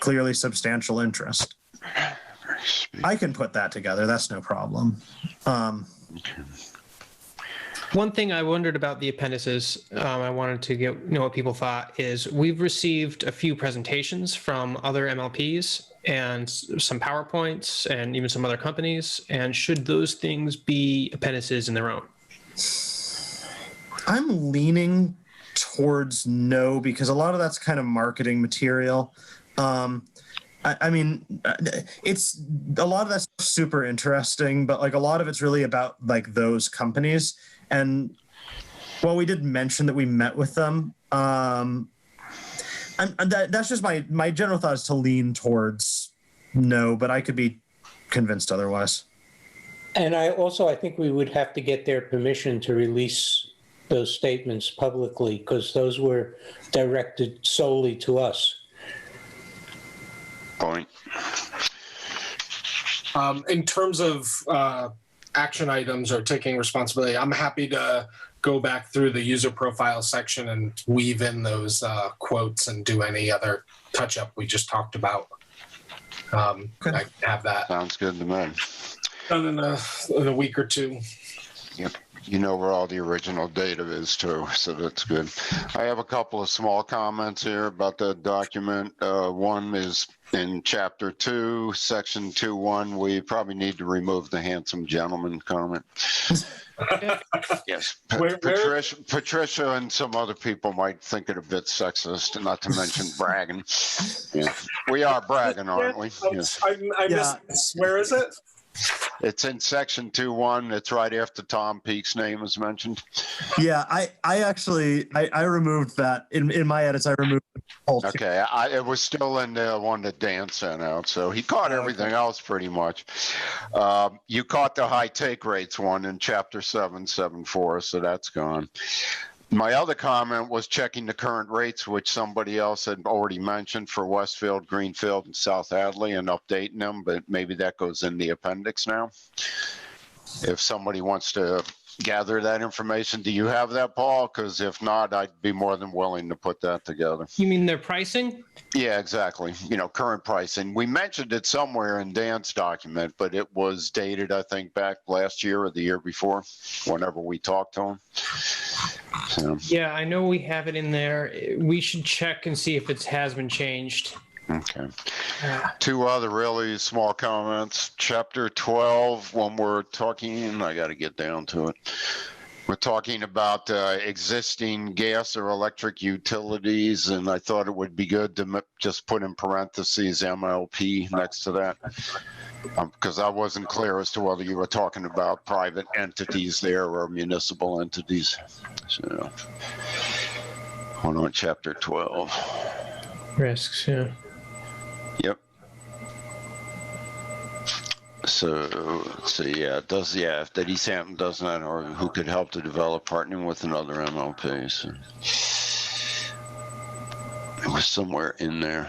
Speaker 5: clearly substantial interest. I can put that together. That's no problem.
Speaker 1: One thing I wondered about the appendices, I wanted to know what people thought, is we've received a few presentations from other MLPs and some PowerPoints and even some other companies. And should those things be appendices in their own?
Speaker 5: I'm leaning towards no, because a lot of that's kind of marketing material. I mean, it's a lot of that's super interesting, but like a lot of it's really about like those companies. And while we did mention that we met with them, that's just my general thought is to lean towards no, but I could be convinced otherwise.
Speaker 8: And I think we would have to get their permission to release those statements publicly, because those were directed solely to us.
Speaker 4: Point.
Speaker 6: In terms of action items or taking responsibility, I'm happy to go back through the user profile section and weave in those quotes and do any other touch up we just talked about. I can have that.
Speaker 4: Sounds good to me.
Speaker 6: Done in a week or two.
Speaker 4: Yep. You know where all the original data is too, so that's good. I have a couple of small comments here about the document. One is in Chapter 2, Section 2.1. We probably need to remove the handsome gentleman comment. Yes. Patricia and some other people might think it a bit sexist, not to mention bragging. Yeah. We are bragging, aren't we? Yes.
Speaker 6: I missed this. Where is it?
Speaker 4: It's in Section 2.1. It's right after Tom Peake's name is mentioned.
Speaker 5: Yeah, I actually removed that in my edits. I removed the whole.
Speaker 4: Okay, it was still in the one that Dan sent out, so he caught everything else pretty much. You caught the high take rates one in Chapter 7.7.4, so that's gone. My other comment was checking the current rates, which somebody else had already mentioned for Westfield, Greenfield, and South Hadley, and updating them, but maybe that goes in the appendix now. If somebody wants to gather that information, do you have that, Paul? Because if not, I'd be more than willing to put that together.
Speaker 1: You mean their pricing?
Speaker 4: Yeah, exactly. You know, current pricing. We mentioned it somewhere in Dan's document, but it was dated, I think, back last year or the year before, whenever we talked to him. So.
Speaker 1: Yeah, I know we have it in there. We should check and see if it has been changed.
Speaker 4: Okay. Two other really small comments. Chapter 12, when we're talking, I got to get down to it. We're talking about existing gas or electric utilities, and I thought it would be good to just put in parentheses MLP next to that, because I wasn't clear as to whether you were talking about private entities there or municipal entities. So, hold on, Chapter 12.
Speaker 1: Risks, yeah.
Speaker 4: Yep. So, yeah, that Easthampton does not, or who could help to develop partnering with another MLP. So it was somewhere in there.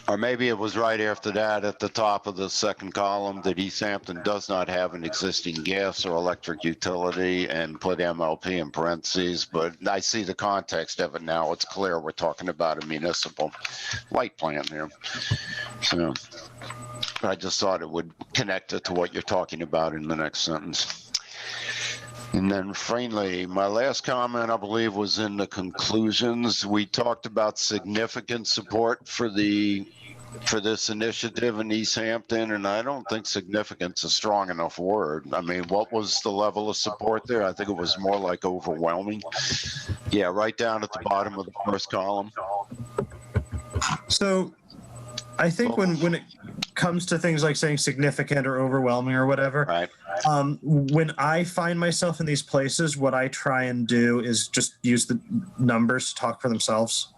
Speaker 4: Or maybe it was right after that at the top of the second column that Easthampton does not have an existing gas or electric utility, and put MLP in parentheses, but I see the context of it now. It's clear we're talking about a municipal light plant here. So I just thought it would connect it to what you're talking about in the next sentence. And then finally, my last comment, I believe, was in the conclusions. We talked about significant support for the for this initiative in Easthampton, and I don't think significant's a strong enough word. I mean, what was the level of support there? I think it was more like overwhelming. Yeah, right down at the bottom of the first column.
Speaker 5: So I think when it comes to things like saying significant or overwhelming or whatever,
Speaker 4: Right.
Speaker 5: When I find myself in these places, what I try and do is just use the numbers to talk for themselves.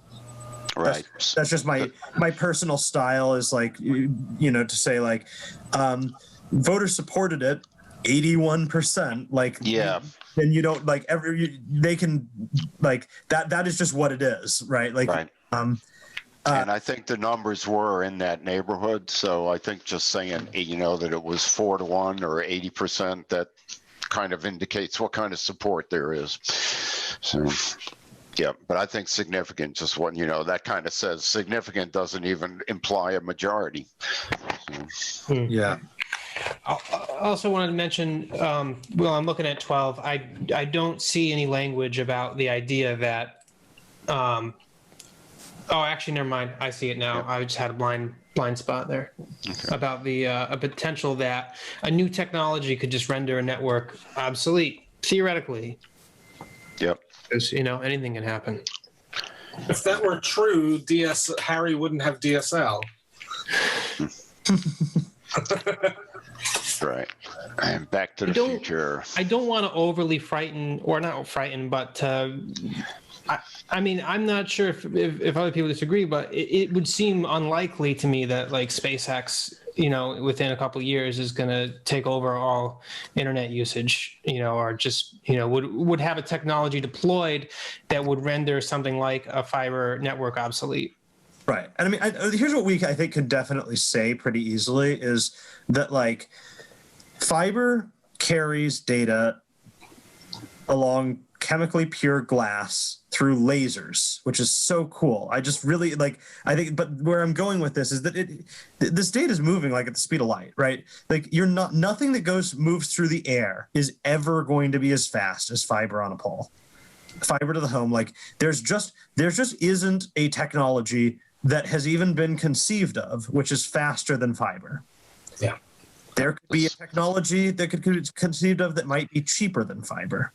Speaker 4: Right.
Speaker 5: That's just my personal style, is like, to say like, voters supported it 81%. Like,
Speaker 4: Yeah.
Speaker 5: then you don't like they can like that is just what it is, right? Like,
Speaker 4: Right. And I think the numbers were in that neighborhood. So I think just saying, that it was 4-1 or 80%, that kind of indicates what kind of support there is. So, yeah, but I think significant, just what, that kind of says significant doesn't even imply a majority. So.
Speaker 5: Yeah.
Speaker 1: I also wanted to mention, I'm looking at 12. I don't see any language about the idea that, actually, never mind. I see it now. I just had a blind spot there.
Speaker 4: Okay.
Speaker 1: About the a potential that a new technology could just render a network obsolete, theoretically.
Speaker 4: Yep.
Speaker 1: Because, anything can happen.
Speaker 6: If that were true, Harry wouldn't have DSL.
Speaker 4: Right. And Back to the Future.
Speaker 1: I don't want to overly frighten, or not frighten, but I mean, I'm not sure if other people disagree, but it would seem unlikely to me that like SpaceX, within a couple of years is going to take over all internet usage, or just, would have a technology deployed that would render something like a fiber network obsolete.
Speaker 5: Right. And I mean, here's what I think could definitely say pretty easily is that like fiber carries data along chemically pure glass through lasers, which is so cool. I just really I think, but where I'm going with this is that this data is moving like at the speed of light, right? Like nothing that moves through the air is ever going to be as fast as fiber on a pole. Fiber to the home, like there's just isn't a technology that has even been conceived of which is faster than fiber.
Speaker 6: Yeah.
Speaker 5: There could be a technology that could be conceived of that might be cheaper than fiber.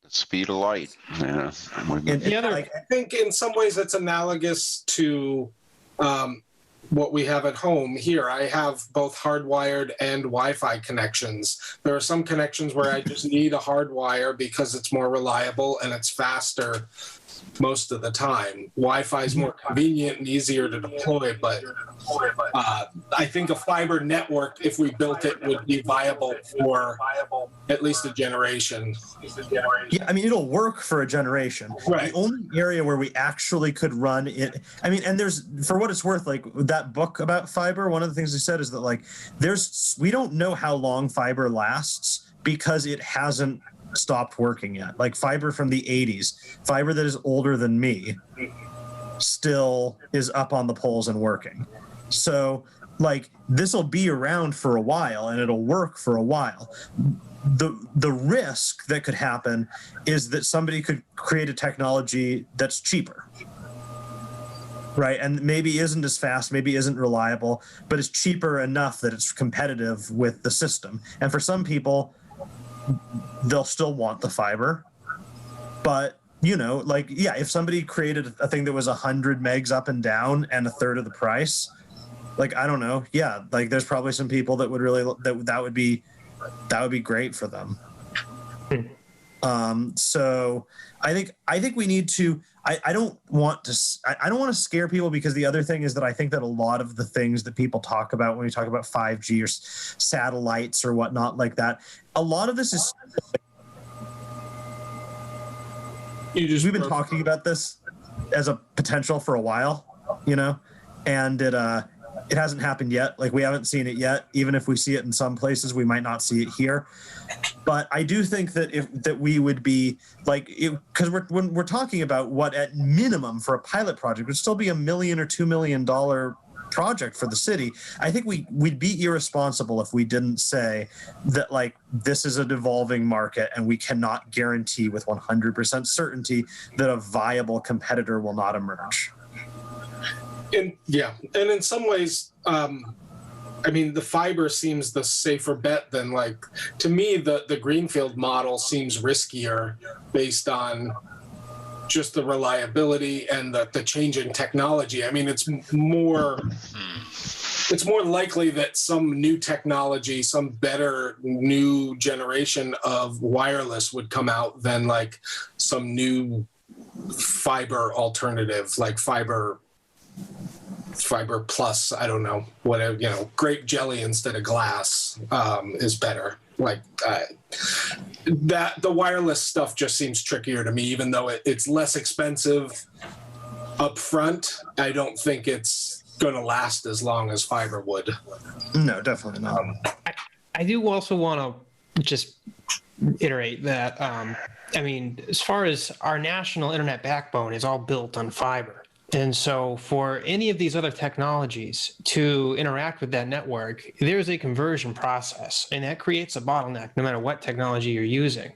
Speaker 4: Speed of light. Yeah.
Speaker 6: I think in some ways it's analogous to what we have at home here. I have both hardwired and Wi-Fi connections. There are some connections where I just need a hardwire because it's more reliable and it's faster most of the time. Wi-Fi is more convenient and easier to deploy, but I think a fiber network, if we built it, would be viable for at least a generation.
Speaker 5: Yeah, I mean, it'll work for a generation.
Speaker 6: Right.
Speaker 5: The only area where we actually could run it, I mean, and there's, for what it's worth, like that book about fiber, one of the things they said is that like we don't know how long fiber lasts because it hasn't stopped working yet. Like fiber from the 80s, fiber that is older than me still is up on the poles and working. So like this will be around for a while and it'll work for a while. The risk that could happen is that somebody could create a technology that's cheaper, right? And maybe isn't as fast, maybe isn't reliable, but is cheaper enough that it's competitive with the system. And for some people, they'll still want the fiber, but if somebody created a thing that was 100 megs up and down and a third of the price, like, I don't know. Yeah. Like there's probably some people that would really, that would be great for them. So I think we need to, I don't want to scare people, because the other thing is that I think that a lot of the things that people talk about when we talk about 5G or satellites or whatnot like that, a lot of this is, we've been talking about this as a potential for a while, and it hasn't happened yet. Like we haven't seen it yet. Even if we see it in some places, we might not see it here. But I do think that we would be like, because when we're talking about what at minimum for a pilot project would still be $1 million or $2 million project for the city, I think we'd be irresponsible if we didn't say that like this is a devolving market and we cannot guarantee with 100% certainty that a viable competitor will not emerge.
Speaker 6: And in some ways, I mean, the fiber seems the safer bet than, like, to me, the greenfield model seems riskier based on just the reliability and the changing technology. I mean, it's more likely that some new technology, some better new generation of wireless would come out than like some new fiber alternative, like fiber plus, I don't know, whatever, grape jelly instead of glass is better. Like that, the wireless stuff just seems trickier to me, even though it's less expensive up front. I don't think it's going to last as long as fiber would.
Speaker 5: No, definitely not.
Speaker 1: I do also want to just iterate that, I mean, as far as our national internet backbone is all built on fiber. And so for any of these other technologies to interact with that network, there's a conversion process, and that creates a bottleneck no matter what technology you're using.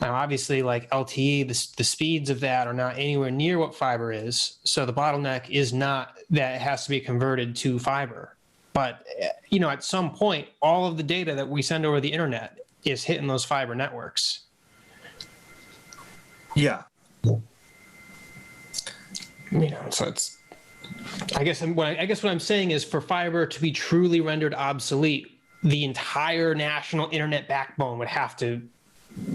Speaker 1: Now, obviously, like LTE, the speeds of that are not anywhere near what fiber is. So the bottleneck is not that it has to be converted to fiber. But, at some point, all of the data that we send over the internet is hitting those fiber networks.
Speaker 5: Yeah.
Speaker 1: So it's, I guess what I'm saying is, for fiber to be truly rendered obsolete, the entire national internet backbone would have to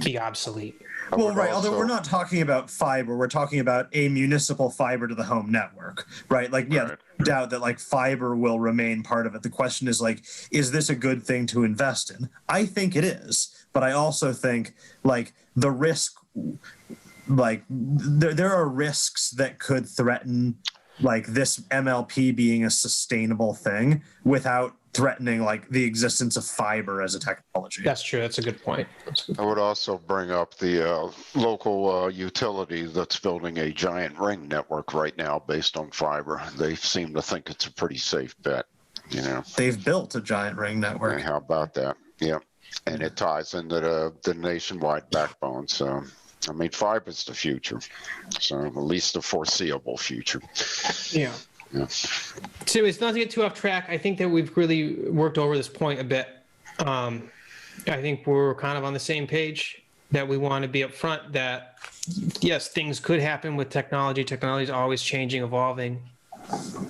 Speaker 1: be obsolete.
Speaker 5: Well, right. Although we're not talking about fiber, we're talking about a municipal fiber to the home network, right? Like, yeah,
Speaker 4: Right.
Speaker 5: doubt that like fiber will remain part of it. The question is like, is this a good thing to invest in? I think it is, but I also think like the risk, like there are risks that could threaten like this MLP being a sustainable thing without threatening like the existence of fiber as a technology.
Speaker 1: That's true. That's a good point.
Speaker 4: I would also bring up the local utility that's building a giant ring network right now based on fiber. They seem to think it's a pretty safe bet,
Speaker 5: They've built a giant ring network.
Speaker 4: And how about that? Yeah. And it ties into the nationwide backbone. So, I mean, fiber's the future. So, at least the foreseeable future.
Speaker 1: Yeah. So it's not to get too off track. I think that we've really worked over this point a bit. I think we're kind of on the same page that we want to be upfront that, yes, things could happen with technology. Technology is always changing, evolving.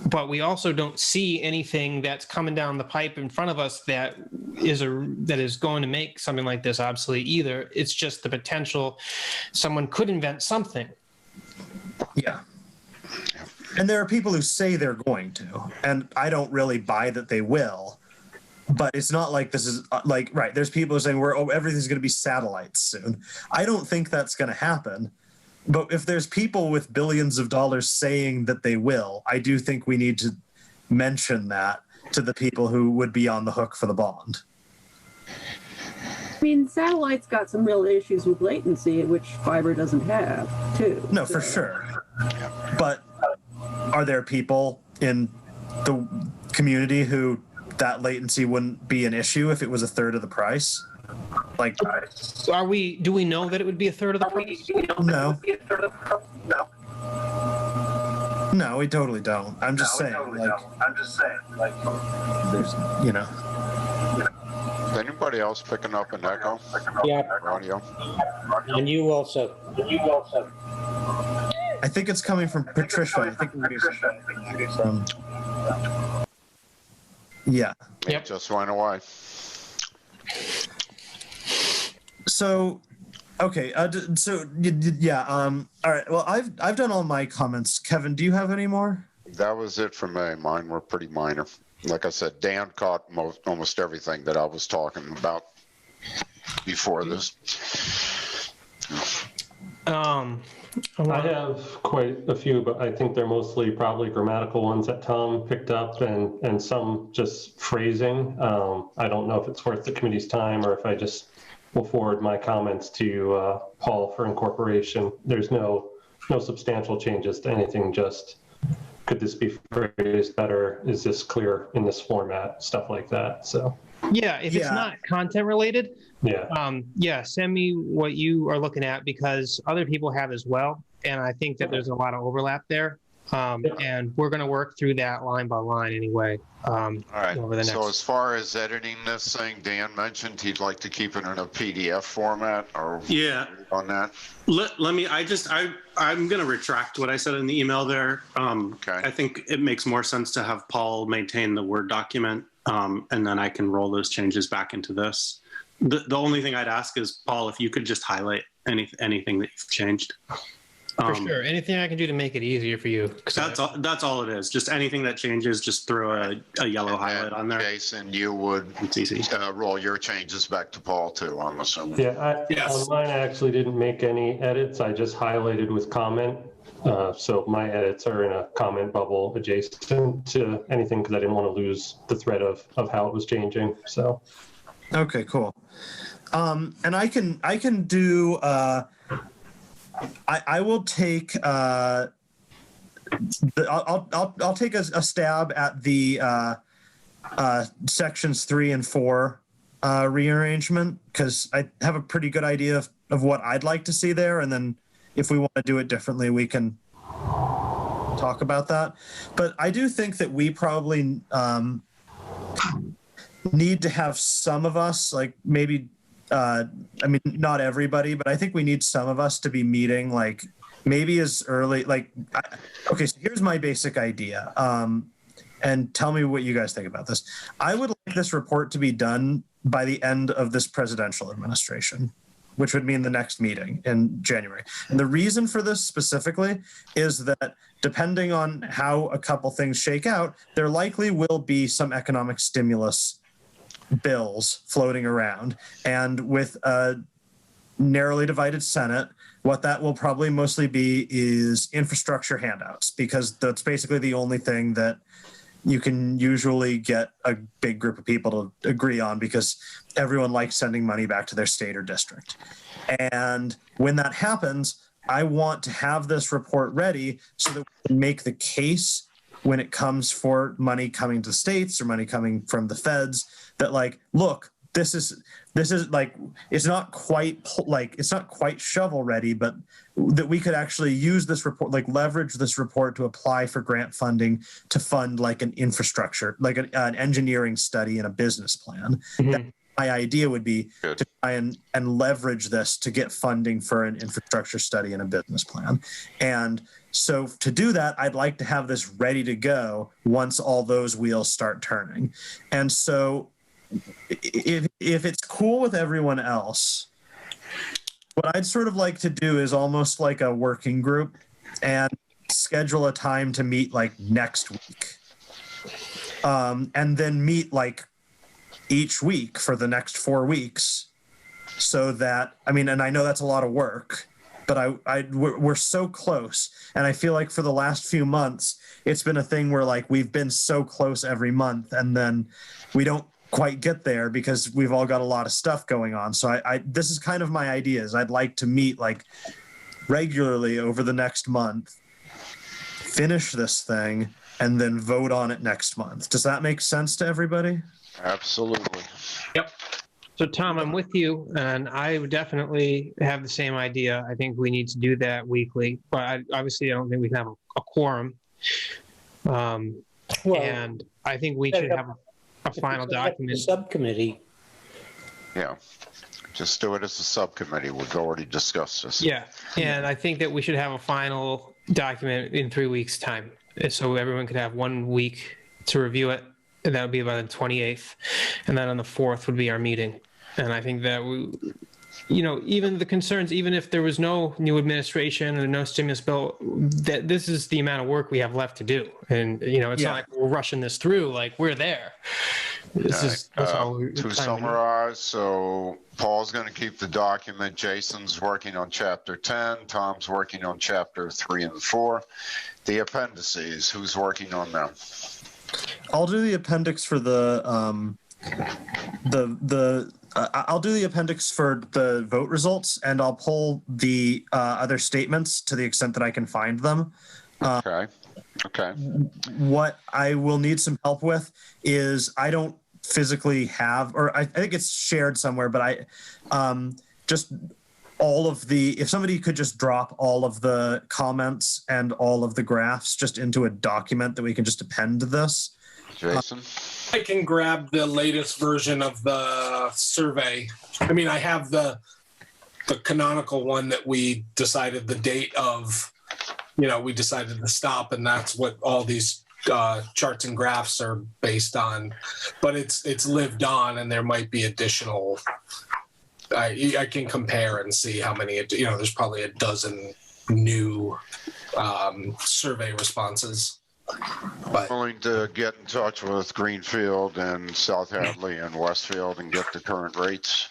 Speaker 1: But we also don't see anything that's coming down the pipe in front of us that is going to make something like this obsolete either. It's just the potential someone could invent something.
Speaker 5: Yeah. And there are people who say they're going to, and I don't really buy that they will. But it's not like this is like, right, there's people who are saying everything's going to be satellites soon. I don't think that's going to happen. But if there's people with billions of dollars saying that they will, I do think we need to mention that to the people who would be on the hook for the bond.
Speaker 10: I mean, satellites got some real issues with latency, which fiber doesn't have, too.
Speaker 5: No, for sure. But are there people in the community who that latency wouldn't be an issue if it was a third of the price? Like,
Speaker 1: do we know that it would be a third of the price?
Speaker 5: No. No, we totally don't. I'm just saying, there's,
Speaker 4: Is anybody else picking up an echo?
Speaker 8: Yeah,
Speaker 4: Audio?
Speaker 8: and you also.
Speaker 5: I think it's coming from Patricia. I think from, yeah.
Speaker 1: Yep.
Speaker 4: It just went away.
Speaker 5: So, okay. Yeah. All right. Well, I've done all my comments. Kevin, do you have any more?
Speaker 4: That was it for me. Mine were pretty minor. Like I said, Dan caught almost everything that I was talking about before this.
Speaker 9: I have quite a few, but I think they're mostly probably grammatical ones that Tom picked up and some just phrasing. I don't know if it's worth the committee's time or if I just will forward my comments to Paul for incorporation. There's no substantial changes to anything, just could this be phrased better? Is this clear in this format? Stuff like that. So
Speaker 1: Yeah, if it's not content related,
Speaker 9: yeah,
Speaker 1: send me what you are looking at because other people have as well. And I think that there's a lot of overlap there. And we're going to work through that line by line anyway.
Speaker 4: All right.
Speaker 1: Over the
Speaker 4: So
Speaker 1: next.
Speaker 4: as far as editing this thing, Dan mentioned he'd like to keep it in a PDF format or
Speaker 7: Yeah.
Speaker 4: on that.
Speaker 7: Let me, I'm going to retract what I said in the email there.
Speaker 4: Okay.
Speaker 7: I think it makes more sense to have Paul maintain the Word document, and then I can roll those changes back into this. The only thing I'd ask is, Paul, if you could just highlight anything that you've changed.
Speaker 1: For sure. Anything I can do to make it easier for you.
Speaker 7: That's all it is. Just anything that changes, just throw a yellow highlight on there.
Speaker 4: Jason, you would roll your changes back to Paul too, I'm assuming.
Speaker 9: Yeah, on mine, I actually didn't make any edits. I just highlighted with comment. So my edits are in a comment bubble adjacent to anything because I didn't want to lose the thread of how it was changing. So.
Speaker 5: Okay, cool. And I can do. I will take. I'll take a stab at the sections 3 and 4 rearrangement because I have a pretty good idea of what I'd like to see there, and then if we want to do it differently, we can talk about that. But I do think that we probably need to have some of us, like maybe. I mean, not everybody, but I think we need some of us to be meeting like maybe as early, like, okay, so here's my basic idea. And tell me what you guys think about this. I would like this report to be done by the end of this presidential administration, which would mean the next meeting in January. And the reason for this specifically is that depending on how a couple things shake out, there likely will be some economic stimulus bills floating around, and with a narrowly divided Senate, what that will probably mostly be is infrastructure handouts, because that's basically the only thing that you can usually get a big group of people to agree on, because everyone likes sending money back to their state or district. And when that happens, I want to have this report ready so that we can make the case when it comes for money coming to states or money coming from the feds, that like, look, this is like, it's not quite shovel ready, but that we could actually use this report, like leverage this report to apply for grant funding to fund like an infrastructure, like an engineering study and a business plan. Mm-hmm. My idea would be to try and leverage this to get funding for an infrastructure study and a business plan. And so to do that, I'd like to have this ready to go once all those wheels start turning. And so if it's cool with everyone else, what I'd sort of like to do is almost like a working group and schedule a time to meet like next week. And then meet like each week for the next 4 weeks, so that, I mean, and I know that's a lot of work, but we're so close. And I feel like for the last few months, it's been a thing where like we've been so close every month, and then we don't quite get there because we've all got a lot of stuff going on. So this is kind of my idea, is I'd like to meet like regularly over the next month, finish this thing, and then vote on it next month. Does that make sense to everybody?
Speaker 4: Absolutely.
Speaker 1: Yep. So Tom, I'm with you, and I would definitely have the same idea. I think we need to do that weekly, but obviously I don't think we can have a quorum. And I think we should have a final document.
Speaker 8: Subcommittee.
Speaker 4: Yeah. Just do it as a subcommittee. We've already discussed this.
Speaker 1: Yeah. And I think that we should have a final document in 3 weeks' time, so everyone could have 1 week to review it. And that would be by the 28th. And then on the 4th would be our meeting. And I think that we, even the concerns, even if there was no new administration or no stimulus bill, that this is the amount of work we have left to do. And, it's not like we're rushing this through, like we're there. That's all
Speaker 4: to summarize, so Paul's going to keep the document. Jason's working on chapter 10. Tom's working on chapter 3 and 4. The appendices, who's working on them?
Speaker 5: I'll do the appendix for I'll do the appendix for the vote results, and I'll pull the other statements to the extent that I can find them.
Speaker 4: Okay.
Speaker 5: What I will need some help with is I don't physically have, or I think it's shared somewhere, but if somebody could just drop all of the comments and all of the graphs just into a document that we can just append to this.
Speaker 4: Jason?
Speaker 6: I can grab the latest version of the survey. I mean, I have the canonical one that we decided the date of, we decided to stop, and that's what all these charts and graphs are based on. But it's lived on, and there might be additional. I can compare and see how many. There's probably a dozen new survey responses. But
Speaker 4: I'm willing to get in touch with Greenfield and South Hadley and Westfield and get the current rates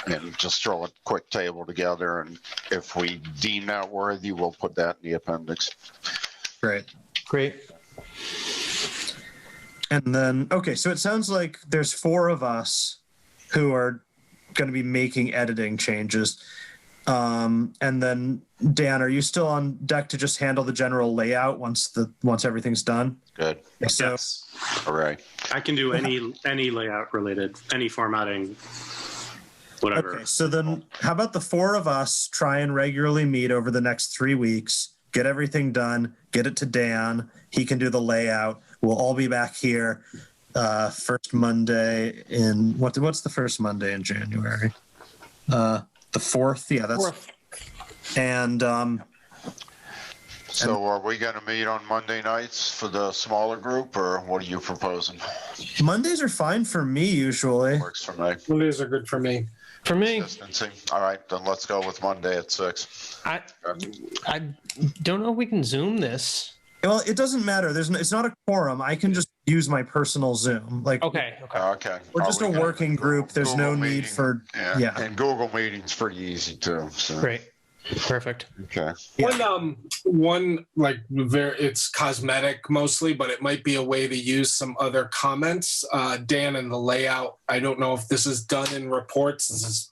Speaker 4: and just throw a quick table together. And if we deem that worthy, we'll put that in the appendix.
Speaker 5: Great. And then, okay, so it sounds like there's 4 of us who are going to be making editing changes. And then, Dan, are you still on deck to just handle the general layout once everything's done?
Speaker 4: Good.
Speaker 5: So,
Speaker 7: Yes.
Speaker 4: All right.
Speaker 7: I can do any layout related, any formatting, whatever.
Speaker 5: okay, so then how about the 4 of us try and regularly meet over the next 3 weeks, get everything done, get it to Dan. He can do the layout. We'll all be back here first Monday in what's the first Monday in January? The 4th. Yeah, that's
Speaker 1: 4th.
Speaker 5: And
Speaker 4: So are we going to meet on Monday nights for the smaller group, or what are you proposing?
Speaker 5: Mondays are fine for me usually.
Speaker 4: Works for me.
Speaker 6: Mondays are good for me.
Speaker 1: For me,
Speaker 4: Consistency. All right, then let's go with Monday at 6.
Speaker 1: I don't know if we can Zoom this.
Speaker 5: Well, it doesn't matter. It's not a quorum. I can just use my personal Zoom. Like,
Speaker 1: Okay.
Speaker 4: Okay.
Speaker 5: we're just a working group. There's no
Speaker 4: Google
Speaker 5: need
Speaker 4: meeting.
Speaker 5: for yeah.
Speaker 4: And Google Meeting's pretty easy too. So.
Speaker 1: Great. Perfect.
Speaker 4: Okay.
Speaker 6: One it's cosmetic mostly, but it might be a way to use some other comments. Dan, in the layout, I don't know if this is done in reports. This is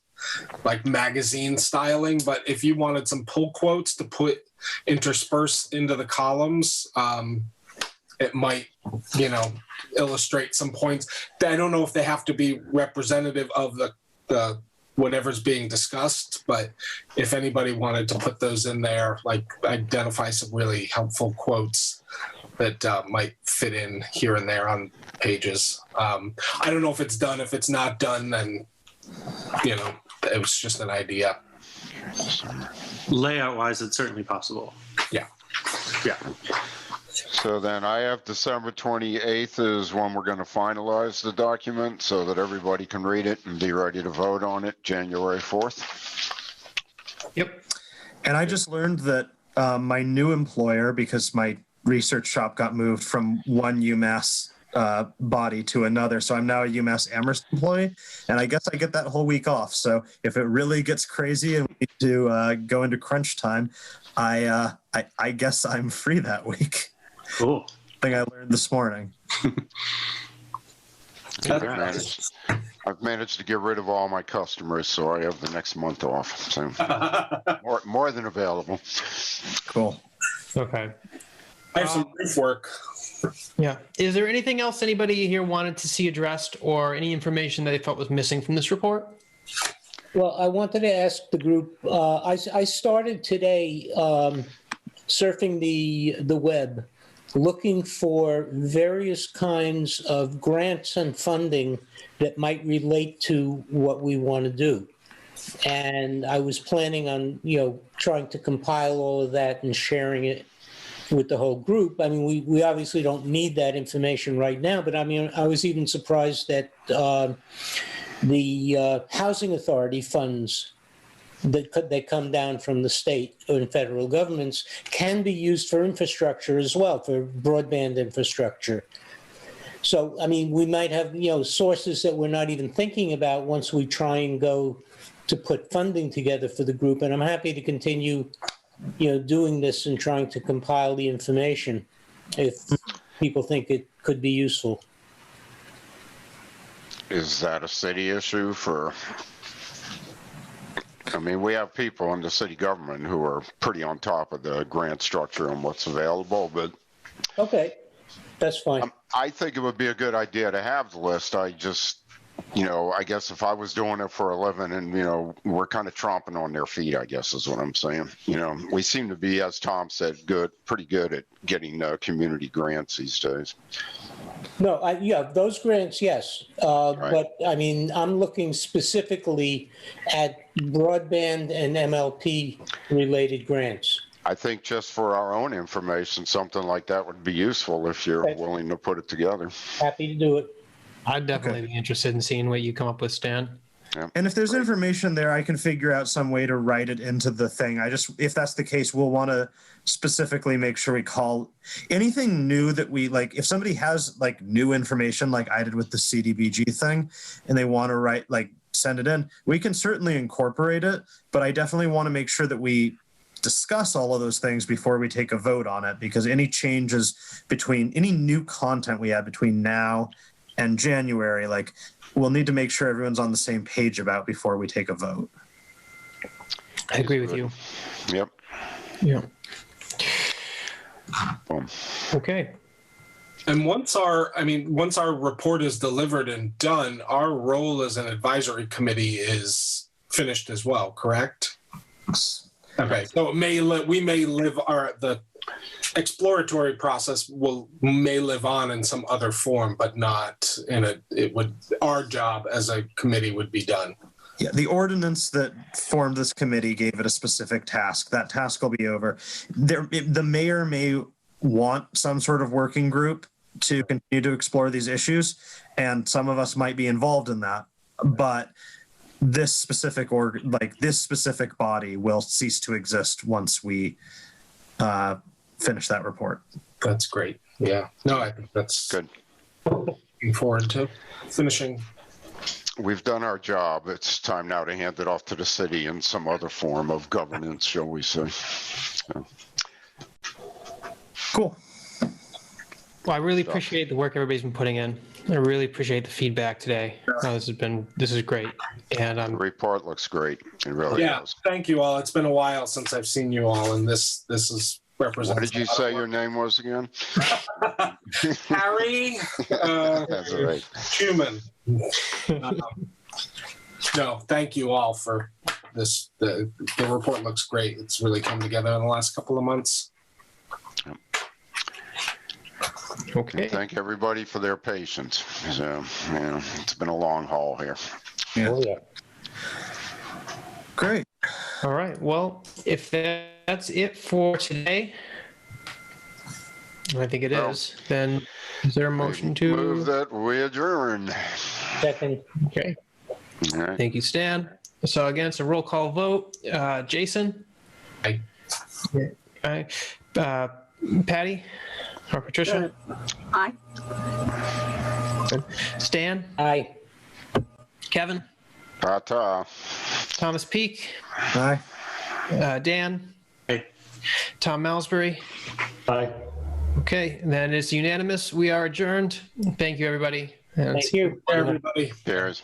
Speaker 6: like magazine styling, but if you wanted some pull quotes to put interspersed into the columns, it might, illustrate some points. I don't know if they have to be representative of the whatever's being discussed, but if anybody wanted to put those in there, like identify some really helpful quotes that might fit in here and there on pages. I don't know if it's done. If it's not done, then, it was just an idea.
Speaker 7: Layout wise, it's certainly possible.
Speaker 6: Yeah.
Speaker 4: So then I have December 28th is when we're going to finalize the document so that everybody can read it and be ready to vote on it January 4th.
Speaker 1: Yep.
Speaker 5: And I just learned that my new employer, because my research shop got moved from one UMass body to another, so I'm now a UMass Amherst employee, and I guess I get that whole week off. So if it really gets crazy and we need to go into crunch time, I guess I'm free that week.
Speaker 7: Cool.
Speaker 5: Thing I learned this morning.
Speaker 4: I've managed to get rid of all my customers, so I have the next month off. So more than available.
Speaker 5: Cool.
Speaker 1: Okay.
Speaker 6: I have some brief work.
Speaker 1: Yeah. Is there anything else anybody here wanted to see addressed, or any information that they felt was missing from this report?
Speaker 8: Well, I wanted to ask the group, I started today surfing the web, looking for various kinds of grants and funding that might relate to what we want to do. And I was planning on, trying to compile all of that and sharing it with the whole group. I mean, we obviously don't need that information right now, but I mean, I was even surprised that the housing authority funds that come down from the state and federal governments can be used for infrastructure as well, for broadband infrastructure. So, I mean, we might have, sources that we're not even thinking about once we try and go to put funding together for the group. And I'm happy to continue, doing this and trying to compile the information if people think it could be useful.
Speaker 4: Is that a city issue we have people in the city government who are pretty on top of the grant structure and what's available, but
Speaker 8: Okay, that's fine.
Speaker 4: I think it would be a good idea to have the list. I guess if I was doing it for a living and, we're kind of tromping on their feet, I guess is what I'm saying. We seem to be, as Tom said, pretty good at getting community grants these days.
Speaker 8: No, yeah, those grants, yes.
Speaker 4: Right.
Speaker 8: But I mean, I'm looking specifically at broadband and MLP related grants.
Speaker 4: I think just for our own information, something like that would be useful if you're willing to put it together.
Speaker 8: Happy to do it.
Speaker 1: I'd definitely be interested in seeing what you come up with, Stan.
Speaker 4: Yeah.
Speaker 5: And if there's information there, I can figure out some way to write it into the thing. If that's the case, we'll want to specifically make sure we call anything new that we like. If somebody has like new information, like I did with the CDBG thing, and they want to write, send it in, we can certainly incorporate it. But I definitely want to make sure that we discuss all of those things before we take a vote on it, because any changes any new content we have between now and January, we'll need to make sure everyone's on the same page about before we take a vote.
Speaker 1: I agree with you.
Speaker 4: Yep.
Speaker 1: Yeah.
Speaker 4: Boom.
Speaker 1: Okay.
Speaker 6: And once our report is delivered and done, our role as an advisory committee is finished as well, correct? Okay, so we may live the exploratory process may live on in some other form, but not in our job as a committee would be done.
Speaker 5: Yeah, the ordinance that formed this committee gave it a specific task. That task will be over. The mayor may want some sort of working group to continue to explore these issues, and some of us might be involved in that. But this specific body will cease to exist once we finish that report.
Speaker 6: That's great. Yeah. No, I think that's
Speaker 4: good.
Speaker 6: Looking forward to finishing.
Speaker 4: We've done our job. It's time now to hand it off to the city in some other form of governance, shall we say. So.
Speaker 5: Cool.
Speaker 1: Well, I really appreciate the work everybody's been putting in. I really appreciate the feedback today. This is great. And
Speaker 4: the report looks great. It really does.
Speaker 6: Thank you all. It's been a while since I've seen you all, and this is represents.
Speaker 4: What did you say your name was again?
Speaker 6: Harry
Speaker 4: That's right.
Speaker 6: Schumann. No, thank you all for this. The report looks great. It's really come together in the last couple of months.
Speaker 1: Okay.
Speaker 4: And thank everybody for their patience. So, it's been a long haul here.
Speaker 5: Yeah.
Speaker 8: Oh, yeah.
Speaker 5: Great.
Speaker 1: All right. Well, if that's it for today, I think it is. Then is there a motion to
Speaker 4: move that we adjourn?
Speaker 8: Second.
Speaker 1: Okay.
Speaker 4: All right.
Speaker 1: Thank you, Stan. So again, it's a roll call vote. Jason?
Speaker 6: Aye.
Speaker 1: Aye. Patty? Or Patricia?
Speaker 10: Aye.
Speaker 1: Stan?
Speaker 8: Aye.
Speaker 1: Kevin?
Speaker 4: Ta-ta.
Speaker 1: Thomas Peak?
Speaker 5: Bye.
Speaker 1: Dan?
Speaker 3: Aye.
Speaker 1: Tom Malsbury?
Speaker 9: Aye.
Speaker 1: Okay, then it's unanimous. We are adjourned. Thank you, everybody. And
Speaker 8: Thank you.
Speaker 6: Everybody.
Speaker 4: Cheers.